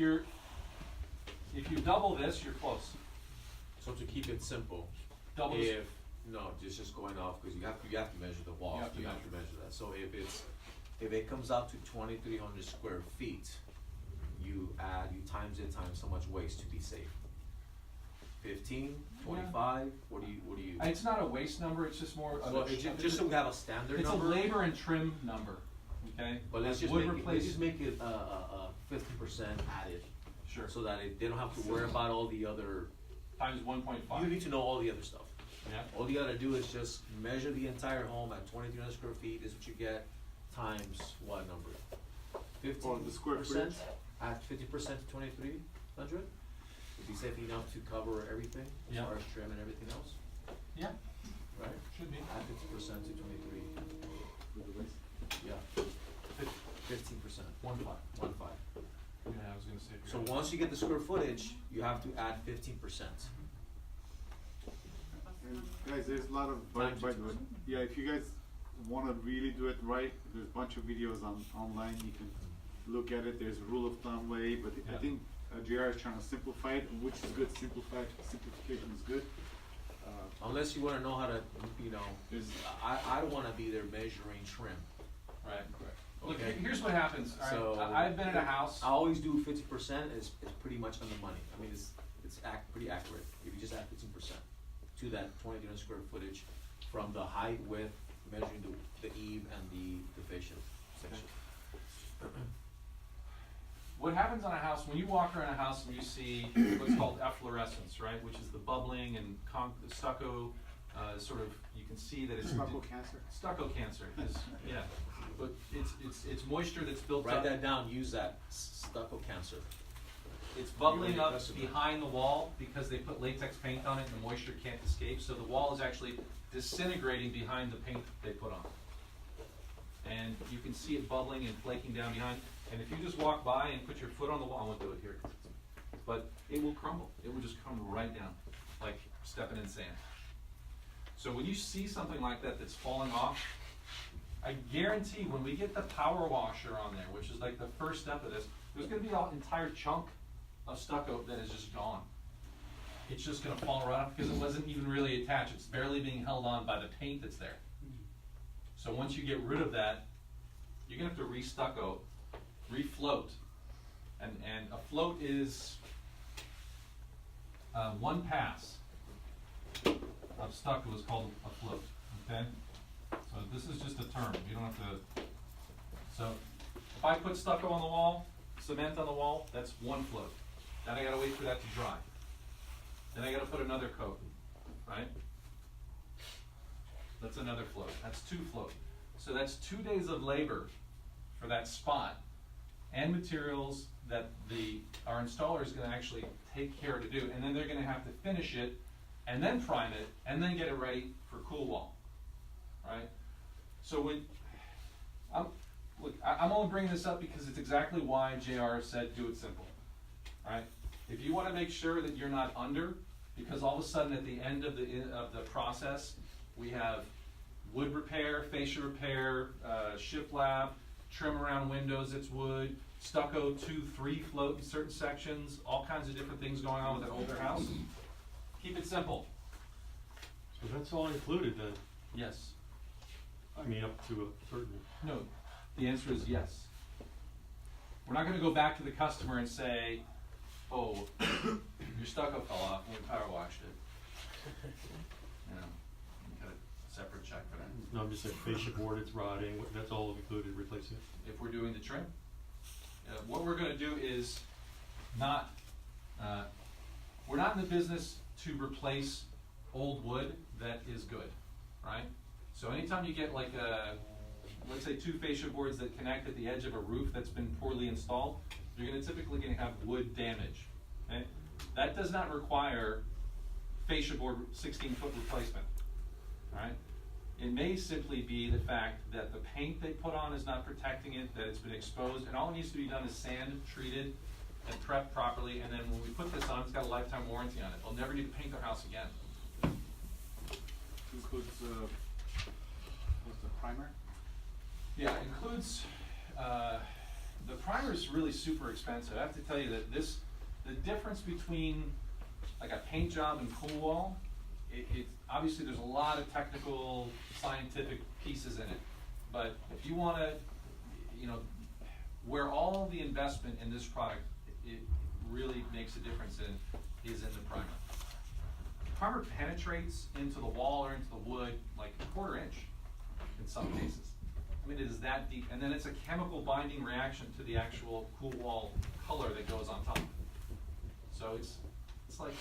Speaker 4: you double this, you're close.
Speaker 9: So to keep it simple,
Speaker 4: Double the
Speaker 9: if, no, just going off, because you have to measure the walls,
Speaker 4: You have to
Speaker 9: measure that. So if it comes out to 2,300 square feet, you times it times so much waste to be safe. 15, 25, what do you?
Speaker 4: It's not a waste number, it's just more of
Speaker 9: So
Speaker 4: a,
Speaker 9: just so we have a standard
Speaker 4: it's
Speaker 9: number.
Speaker 4: a labor and trim number, okay?
Speaker 9: But let's just
Speaker 4: Wood
Speaker 9: make it 50% added.
Speaker 4: Sure.
Speaker 9: So that they don't have to worry about all the other.
Speaker 4: Times 1.5.
Speaker 9: You need to know all the other stuff.
Speaker 4: Yeah.
Speaker 9: All you gotta do is just measure the entire home at 2,300 square feet, is what you get, times what number? 50%?
Speaker 2: the square footage?
Speaker 9: At 50% to 2,300? Would be safe enough to cover everything, as
Speaker 4: Yeah.
Speaker 9: far as trim and everything else,
Speaker 4: Yeah,
Speaker 9: right?
Speaker 4: should be.
Speaker 9: At 50% to 23. Yeah. 15%.
Speaker 4: 1.5.
Speaker 9: 1.5.
Speaker 4: Yeah, I was gonna say.
Speaker 9: So once you get the square footage, you have to add 15%.
Speaker 2: And guys, there's a lot of, by the way, yeah, if you guys wanna really do it right, there's a bunch of videos online, you can look at it, there's a rule of thumb way, but I
Speaker 4: Yeah.
Speaker 2: think JR is trying to simplify it, which is good, simplification is good.
Speaker 9: Unless you wanna know how to,
Speaker 2: There's,
Speaker 9: I don't wanna be there measuring trim.
Speaker 4: Right. Look,
Speaker 9: Okay.
Speaker 4: here's what happens,
Speaker 9: So
Speaker 4: alright, I've been in a house.
Speaker 9: I always do 50% is pretty much on the money. I mean, it's pretty accurate. If you just add 15% to that 2,300 square footage from the height, width, measuring the eave and the fascia section.
Speaker 4: What happens on a house, when you walk around a house and you see what's called efflorescence, right, which is the bubbling and the stucco, sort of, you can see that it's.
Speaker 2: stucco cancer.
Speaker 4: Stucco cancer, is, yeah, but it's moisture that's built up.
Speaker 9: Write that down, use that, stucco cancer.
Speaker 4: It's bubbling
Speaker 9: Really
Speaker 4: up
Speaker 9: impressive.
Speaker 4: behind the wall because they put latex paint on it and the moisture can't escape, so the wall is actually disintegrating behind the paint they put on. And you can see it bubbling and flaking down behind, and if you just walk by and put your foot on the wall, I won't do it here, but it will crumble, it will just crumble right down, like stepping in sand. So when you see something like that that's falling off, I guarantee when we get the power washer on there, which is like the first step of this, there's gonna be an entire chunk of stucco that is just gone. It's just gonna fall right off because it wasn't even really attached, it's barely being held on by the paint that's there. So once you get rid of that, you're gonna have to re-stucco, re-float. And a float is one pass of stucco is called a float, okay? So this is just a term, you don't have to, so if I put stucco on the wall, cement on the wall, that's one float. Then I gotta wait for that to dry. Then I gotta put another coat, right? That's another float, that's two float. So that's 2 days of labor for that spot and materials that our installer is gonna actually take care to do, and then they're gonna have to finish it and then prime it and then get it ready for cool wall, right? So when, I'm only bringing this up because it's exactly why JR said do it simple, right? If you wanna make sure that you're not under, because all of a sudden at the end of the process, we have wood repair, fascia repair, shiplap, trim around windows, it's wood, stucco 2, 3 float in certain sections, all kinds of different things going on with an older house. Keep it simple.
Speaker 10: So that's all included then?
Speaker 4: Yes.
Speaker 10: I mean, up to a certain.
Speaker 4: No, the answer is yes. We're not gonna go back to the customer and say, oh, your stucco fell off when we power washed it. You know, you got a separate check for that.
Speaker 10: No, I'm just saying fascia board, it's rotting, that's all included, replacing it.
Speaker 4: If we're doing the trim. What we're gonna do is not, we're not in the business to replace old wood that is good, right? So anytime you get like let's say 2 fascia boards that connect at the edge of a roof that's been poorly installed, you're typically gonna have wood damage, okay? That does not require fascia board 16-foot replacement, all right? It may simply be the fact that the paint they put on is not protecting it, that it's been exposed, and all it needs to be done is sand treated and prepped properly, and then when we put this on, it's got a lifetime warranty on it. They'll never need to paint their house again.
Speaker 3: Includes, what's the primer?
Speaker 4: Yeah, it includes, the primer is really super expensive. I have to tell you that the difference between like a paint job and cool wall, it obviously there's a lot of technical, scientific pieces in it. But if you wanna, you know, where all the investment in this product, it really makes a difference is in the primer. The primer penetrates into the wall or into the wood like a 1/4 inch in some cases. I mean, it is that deep, and then it's a chemical binding reaction to the actual cool wall color that goes on top. So it's like,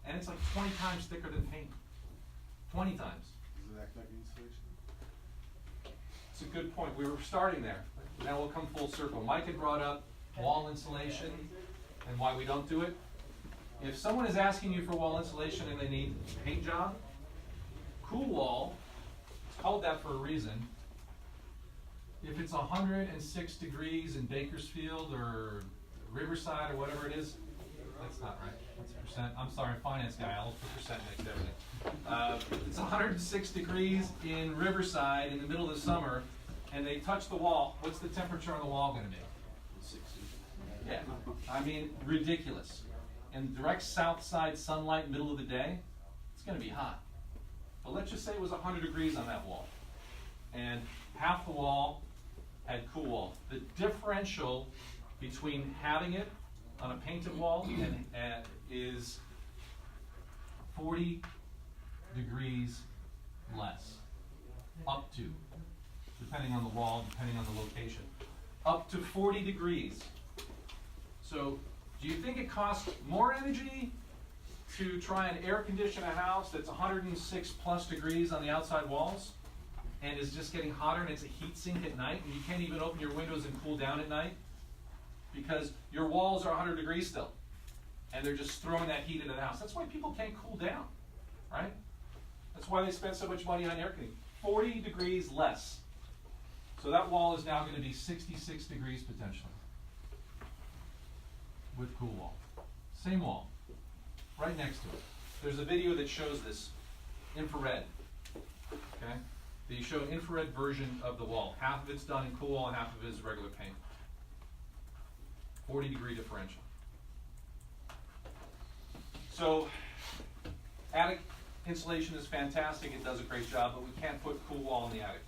Speaker 4: and it's like 20 times thicker than paint. 20 times.
Speaker 2: Does it act like insulation?
Speaker 4: It's a good point. We were starting there. Now we'll come full circle. Mike had brought up wall insulation and why we don't do it. If someone is asking you for wall insulation and they need a paint job, cool wall, it's called that for a reason. If it's 106 degrees in Bakersfield or Riverside or whatever it is, that's not right. That's percent. I'm sorry, finance guy. I'll put percent next to everything. It's 106 degrees in Riverside in the middle of the summer, and they touch the wall. What's the temperature on the wall going to be?
Speaker 11: 60.
Speaker 4: Yeah. I mean, ridiculous. And direct south side sunlight, middle of the day, it's going to be hot. But let's just say it was 100 degrees on that wall, and half the wall had cool wall. The differential between having it on a painted wall and is 40 degrees less, up to, depending on the wall, depending on the location, up to 40 degrees. So do you think it costs more energy to try and air condition a house that's 106 plus degrees on the outside walls and is just getting hotter and it's a heat sink at night and you can't even open your windows and cool down at night because your walls are 100 degrees still and they're just throwing that heat into the house? That's why people can't cool down, right? That's why they spend so much money on air conditioning. 40 degrees less. So that wall is now going to be 66 degrees potentially with cool wall. Same wall, right next to it. There's a video that shows this infrared, okay? They show an infrared version of the wall. Half of it's done in cool wall and half of it is regular paint. 40 degree differential. So, attic insulation is fantastic, it does a great job, but we can't put cool wall in the attic.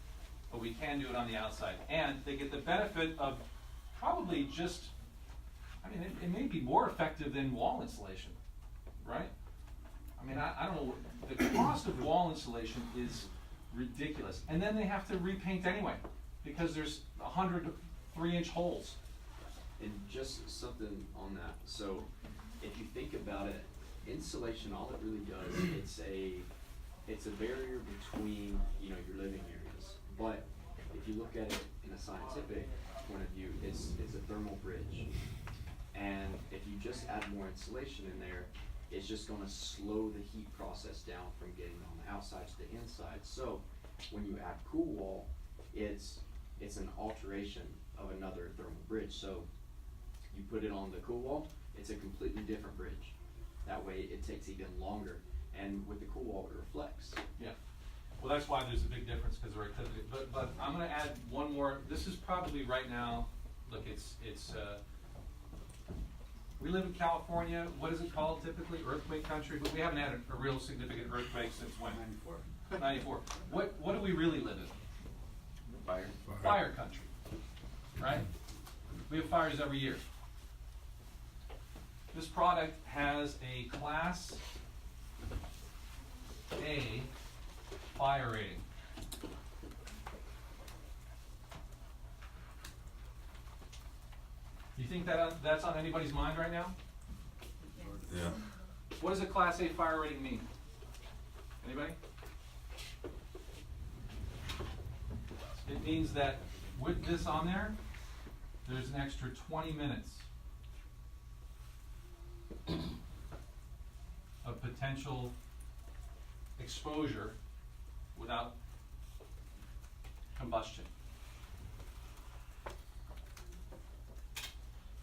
Speaker 4: But we can do it on the outside. And they get the benefit of probably just, I mean, it may be more effective than wall insulation, right? I mean, I don't know, the cost of wall insulation is ridiculous. And then they have to repaint anyway, because there's 100 3-inch holes.
Speaker 11: And just something on that, so if you think about it, insulation, all it really does, it's a barrier between, you know, your living areas. But if you look at it in a scientific point of view, it's a thermal bridge. And if you just add more insulation in there, it's just gonna slow the heat process down from getting on the outside to the inside. So when you add cool wall, it's an alteration of another thermal bridge. So you put it on the cool wall, it's a completely different bridge. That way it takes even longer. And with the cool wall, it reflects.
Speaker 4: Yeah. Well, that's why there's a big difference because of activity. But I'm going to add one more. This is probably right now. Look, we live in California. What is it called typically? Earthquake country. But we haven't had a real significant earthquake since when? 94. 94. What do we really live in?
Speaker 11: Fire.
Speaker 4: Fire country, right? We have fires every year. This product has a Class A fire rating. You think that's on anybody's mind right now?
Speaker 13: Yeah.
Speaker 4: What does a Class A fire rating mean? Anybody? It means that with this on there, there's an extra 20 minutes of potential exposure without combustion.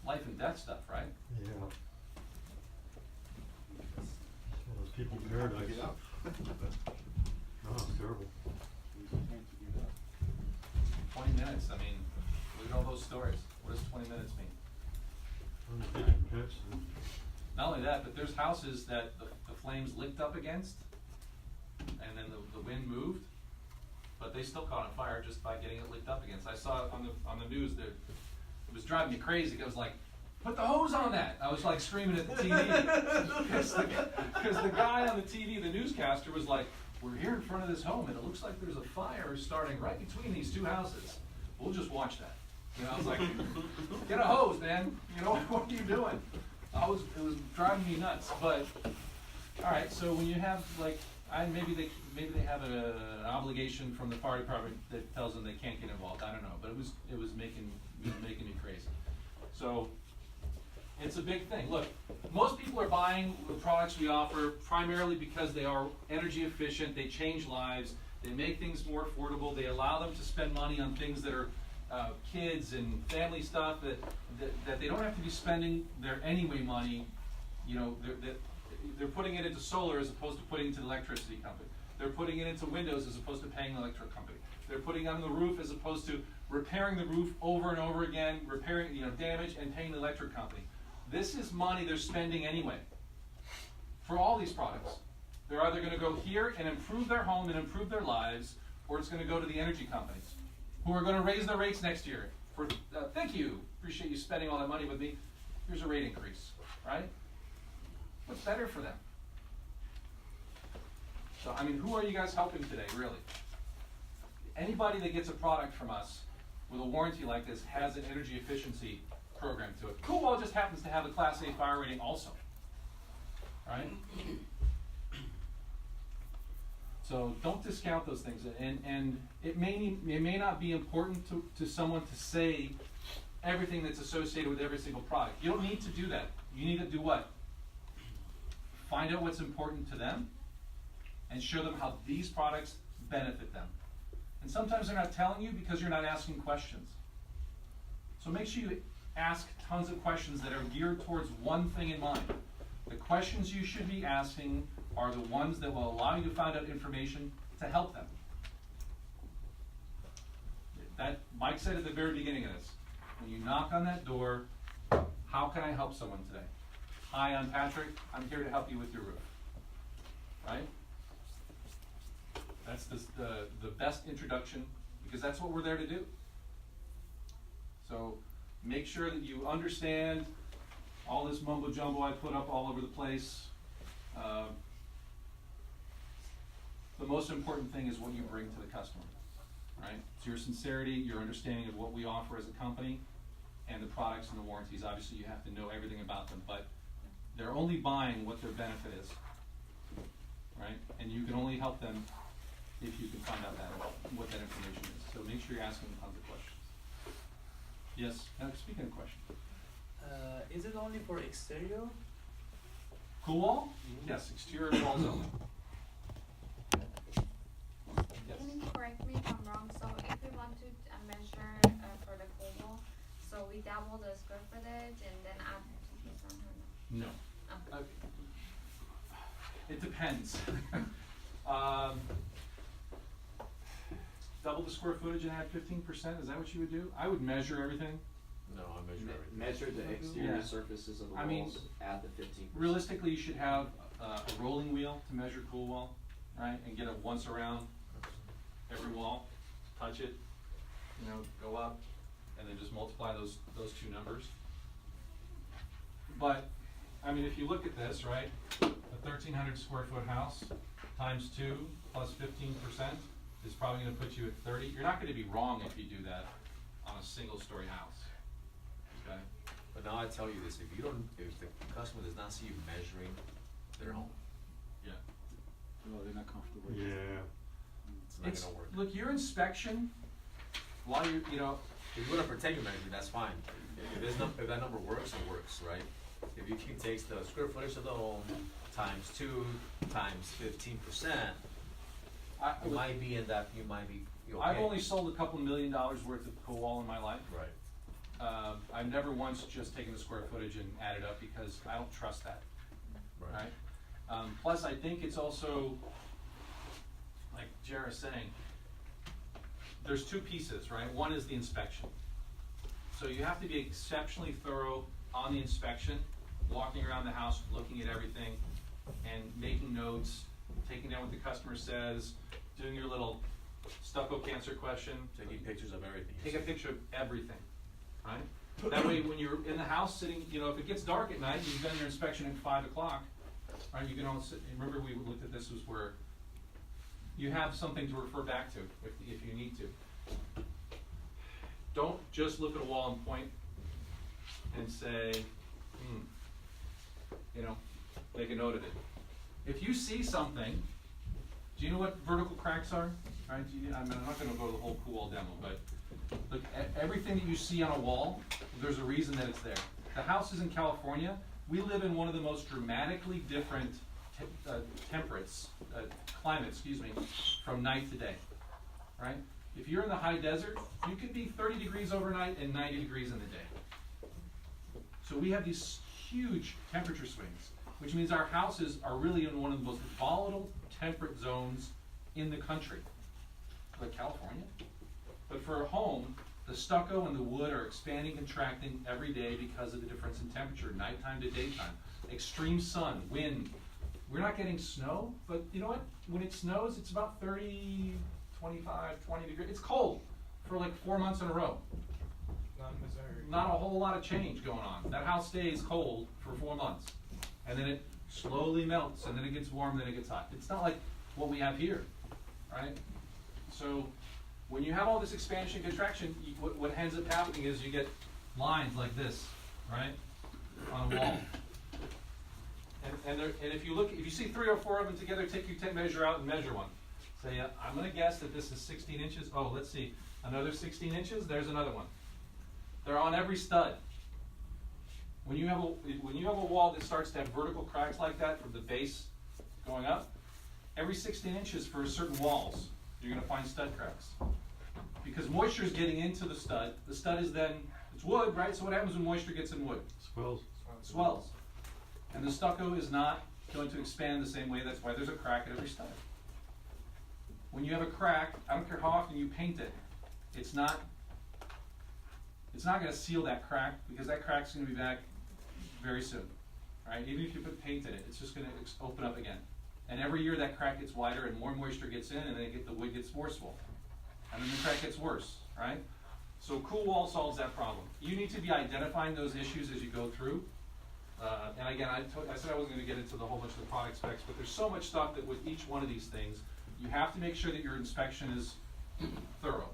Speaker 4: Life and death stuff, right?
Speaker 10: Yeah. Those people paradise.
Speaker 2: Get out.
Speaker 10: No, it's terrible.
Speaker 4: 20 minutes, I mean, look at all those stories. What does 20 minutes mean?
Speaker 10: Taking pets and
Speaker 4: Not only that, but there's houses that the flames licked up against, and then the wind moved, but they still caught on fire just by getting it licked up against. I saw it on the news that it was driving me crazy. It was like, put the hose on that. I was like screaming at the TV because the guy on the TV, the newscaster, was like, we're here in front of this home and it looks like there's a fire starting right between these two houses. We'll just watch that. You know, I was like, get a hose, man. You know, what are you doing? It was driving me nuts. But all right, so when you have like, maybe they have an obligation from the fire department that tells them they can't get involved. I don't know, but it was making me crazy. So it's a big thing. Look, most people are buying the products we offer primarily because they are energy efficient, they change lives, they make things more affordable, they allow them to spend money on things that are kids and family stuff that they don't have to be spending their anyway money. You know, they're putting it into solar as opposed to putting it into the electricity company. They're putting it into windows as opposed to paying the electric company. They're putting it on the roof as opposed to repairing the roof over and over again, repairing damage and paying the electric company. This is money they're spending anyway for all these products. They're either going to go here and improve their home and improve their lives, or it's going to go to the energy companies, who are going to raise their rates next year. For thank you, appreciate you spending all that money with me. Here's a rate increase, right? What's better for them? So, I mean, who are you guys helping today, really? Anybody that gets a product from us with a warranty like this has an energy efficiency program to it. Coolwell just happens to have a Class A fire rating also, right? So don't discount those things, and it may not be important to someone to say everything that's associated with every single product. You don't need to do that. You need to do what? Find out what's important to them and show them how these products benefit them. And sometimes they're not telling you because you're not asking questions. So make sure you ask tons of questions that are geared towards one thing in mind. The questions you should be asking are the ones that will allow you to find out information to help them. That Mike said at the very beginning of this. When you knock on that door, how can I help someone today? Hi, I'm Patrick. I'm here to help you with your roof. Right? That's the best introduction, because that's what we're there to do. So make sure that you understand all this mumbo jumbo I put up all over the place. The most important thing is what you bring to the customer, right? It's your sincerity, your understanding of what we offer as a company, and the products and the warranties. Obviously, you have to know everything about them, but they're only buying what their benefit is, right? And you can only help them if you can find out what that information is. So make sure you're asking tons of questions. Yes, speaking of questions.
Speaker 14: Is it only for exterior?
Speaker 4: Cool wall? Yes, exterior walls only. Yes.
Speaker 8: Can you correct me if I'm wrong? So if we want to measure for the cool wall, so we double the square footage and then add 2% or no?
Speaker 4: No.
Speaker 8: Oh.
Speaker 4: It depends. Double the square footage and add 15%, is that what you would do? I would measure everything.
Speaker 9: No, I measure everything.
Speaker 11: Measure the exterior
Speaker 4: Yeah.
Speaker 11: surfaces of the
Speaker 4: I mean,
Speaker 11: walls, add the 15%.
Speaker 4: Realistically, you should have a rolling wheel to measure cool wall, right? And get it once around every wall, touch it, go up, and then just multiply those two numbers. But, I mean, if you look at this, right, a 1,300 square foot house times 2 plus 15% is probably going to put you at 30. You're not going to be wrong if you do that on a single story house. Okay?
Speaker 9: But now I tell you this, if the customer does not see you measuring their home,
Speaker 4: Yeah.
Speaker 3: Well, they're not comfortable.
Speaker 10: yeah.
Speaker 9: it's not gonna work.
Speaker 4: Look, your inspection, while
Speaker 9: If you wanna pretend you're measuring, that's fine. If that number works, it works, right? If you can take the square footage of the home, times 2 times 15%,
Speaker 4: I
Speaker 9: you
Speaker 4: would-
Speaker 9: might be in that, you might be okay.
Speaker 4: I've only sold a couple $1 million worth of co-wall in my life.
Speaker 9: Right.
Speaker 4: I've never once just taken the square footage and added up because I don't trust that, right? Plus, I think it's also, like Jared's saying, there's two pieces, right? One is the inspection. So you have to be exceptionally thorough on the inspection, walking around the house, looking at everything, and making notes, taking down what the customer says, doing your little stucco cancer question.
Speaker 9: Taking pictures of everything.
Speaker 4: Take a picture of everything, right? That way, when you're in the house sitting, you know, if it gets dark at night, you've done your inspection at 5 o'clock, right? You can all sit, remember we looked at this was where you have something to refer back to if you need to. Don't just look at a wall and point and say, you know, make a note of it. If you see something, do you know what vertical cracks are? Right? I'm not going to go to the whole wall demo, but look, everything that you see on a wall, there's a reason that it's there. The house is in California. We live in one of the most dramatically different climate, from night to day, right? If you're in the high desert, you could be 30 degrees overnight and 90 degrees in the day. So we have these huge temperature swings, which means our houses are really in one of the most volatile temperate zones in the country, like California. But for a home, the stucco and the wood are expanding, contracting every day because of the difference in temperature, nighttime to daytime. Extreme sun, wind. We're not getting snow, but you know what? When it snows, it's about 30, 25, 20 degrees. It's cold for like 4 months in a row.
Speaker 12: Not in Missouri.
Speaker 4: Not a whole lot of change going on. That house stays cold for 4 months. And then it slowly melts, and then it gets warm, then it gets hot. It's not like what we have here, right? So when you have all this expansion and contraction, what ends up happening is you get lines like this, right, on a wall. And if you see 3 or 4 of them together, take your tape measure out and measure one. Say, I'm going to guess that this is 16 inches. Oh, let's see, another 16 inches. There's another one. They're on every stud. When you have a wall that starts to have vertical cracks like that from the base going up, every 16 inches for certain walls, you're going to find stud cracks. Because moisture is getting into the stud. The stud is then, it's wood, right? So what happens when moisture gets in wood?
Speaker 10: Swells.
Speaker 4: Swells. And the stucco is not going to expand the same way. That's why there's a crack at every stud. When you have a crack, I don't care how often you paint it, it's not going to seal that crack, because that crack's going to be back very soon. Right? Even if you put paint in it, it's just going to open up again. And every year that crack gets wider and more moisture gets in, and then the wood gets more swollen. And then the crack gets worse, right? So cool wall solves that problem. You need to be identifying those issues as you go through. And again, I said I wasn't going to get into the whole bunch of the product specs, but there's so much stuff that with each one of these things, you have to make sure that your inspection is thorough.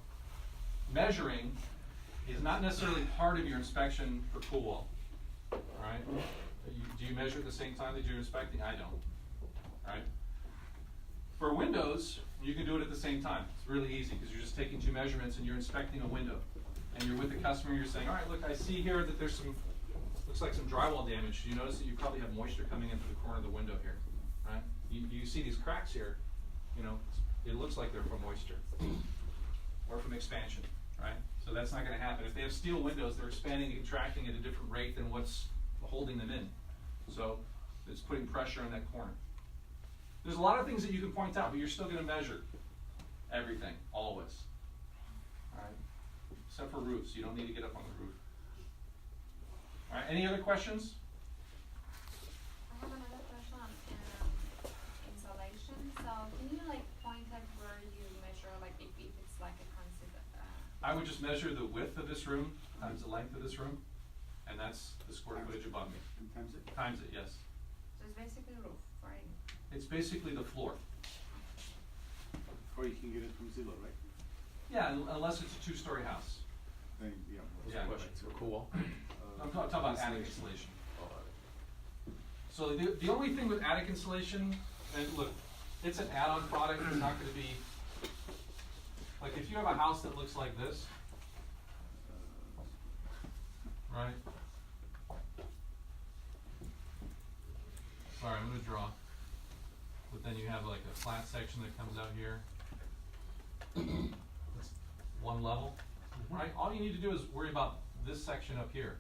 Speaker 4: Measuring is not necessarily part of your inspection for cool wall, right? Do you measure at the same time that you're inspecting? I don't, right? For windows, you can do it at the same time. It's really easy because you're just taking 2 measurements and you're inspecting a window. And you're with the customer and you're saying, all right, look, I see here that there's looks like some drywall damage. You notice that you probably have moisture coming into the corner of the window here, right? You see these cracks here, you know, it looks like they're from moisture or from expansion, right? So that's not going to happen. If they have steel windows, they're expanding and contracting at a different rate than what's holding them in. So it's putting pressure on that corner. There's a lot of things that you can point out, but you're still going to measure everything, always. All right? Except for roofs. You don't need to get up on the roof. All right, any other questions?
Speaker 8: I have another question on insulation. So can you like point at where you measure, like if it's like a concept?
Speaker 4: I would just measure the width of this room times the length of this room, and that's the square footage above me.
Speaker 2: And times it.
Speaker 4: Times it, yes.
Speaker 8: So it's basically roof, right?
Speaker 4: It's basically the floor.
Speaker 2: Or you can get it from Zillow, right?
Speaker 4: Yeah, unless it's a 2-story house.
Speaker 2: Then, yeah.
Speaker 4: Yeah.
Speaker 9: Questions for cool wall?
Speaker 4: I'm talking about attic insulation. So the only thing with attic insulation, and look, it's an add-on product. It's not going to be like if you have a house that looks like this, right? Sorry, I'm going to draw. then you have like a flat section that comes out here. It's one level, right? All you need to do is worry about this section up here,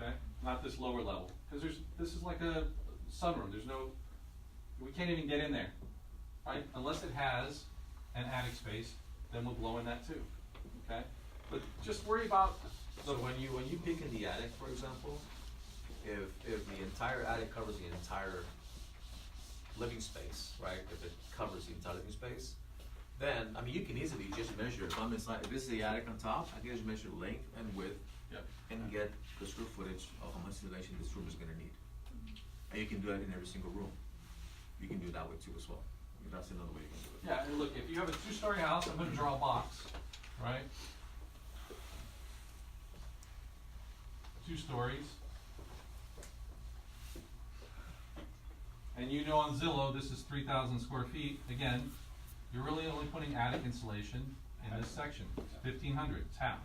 Speaker 4: okay? Not this lower level, because this is like a sunroom. There's no, we can't even get in there, right? Unless it has an attic space, then we'll blow in that too, okay? But just worry about
Speaker 9: So when you peek in the attic, for example, if the entire attic covers the entire living space, right? If it covers the entire living space, then, I mean, you can easily just measure, if I'm inside, if this is the attic on top, I can just measure length and width
Speaker 4: Yep.
Speaker 9: and get the square footage of how much insulation this room is gonna need. And you can do that in every single room. You can do that way too as well. I mean, that's another way you can do it.
Speaker 4: Yeah, and look, if you have a two-story house, I'm gonna draw a box, right? 2 stories. And you know on Zillow, this is 3,000 square feet. Again, you're really only putting attic insulation in this section. It's 1,500, it's half.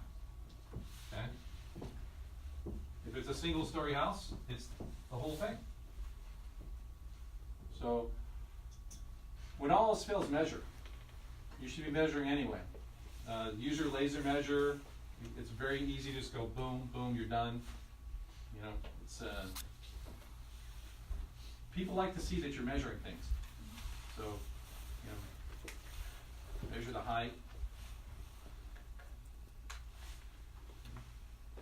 Speaker 4: Okay? If it's a single-story house, it's the whole thing. So, when all else fails, measure. You should be measuring anyway. Use your laser measure. It's very easy to just go boom, boom, you're done. You know, it's people like to see that you're measuring things. So, you know, measure the height.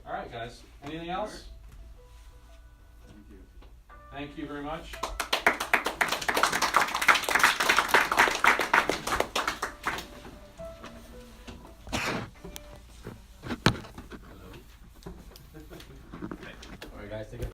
Speaker 4: All right, guys. Anything else?
Speaker 2: Thank you.
Speaker 4: Thank you very much.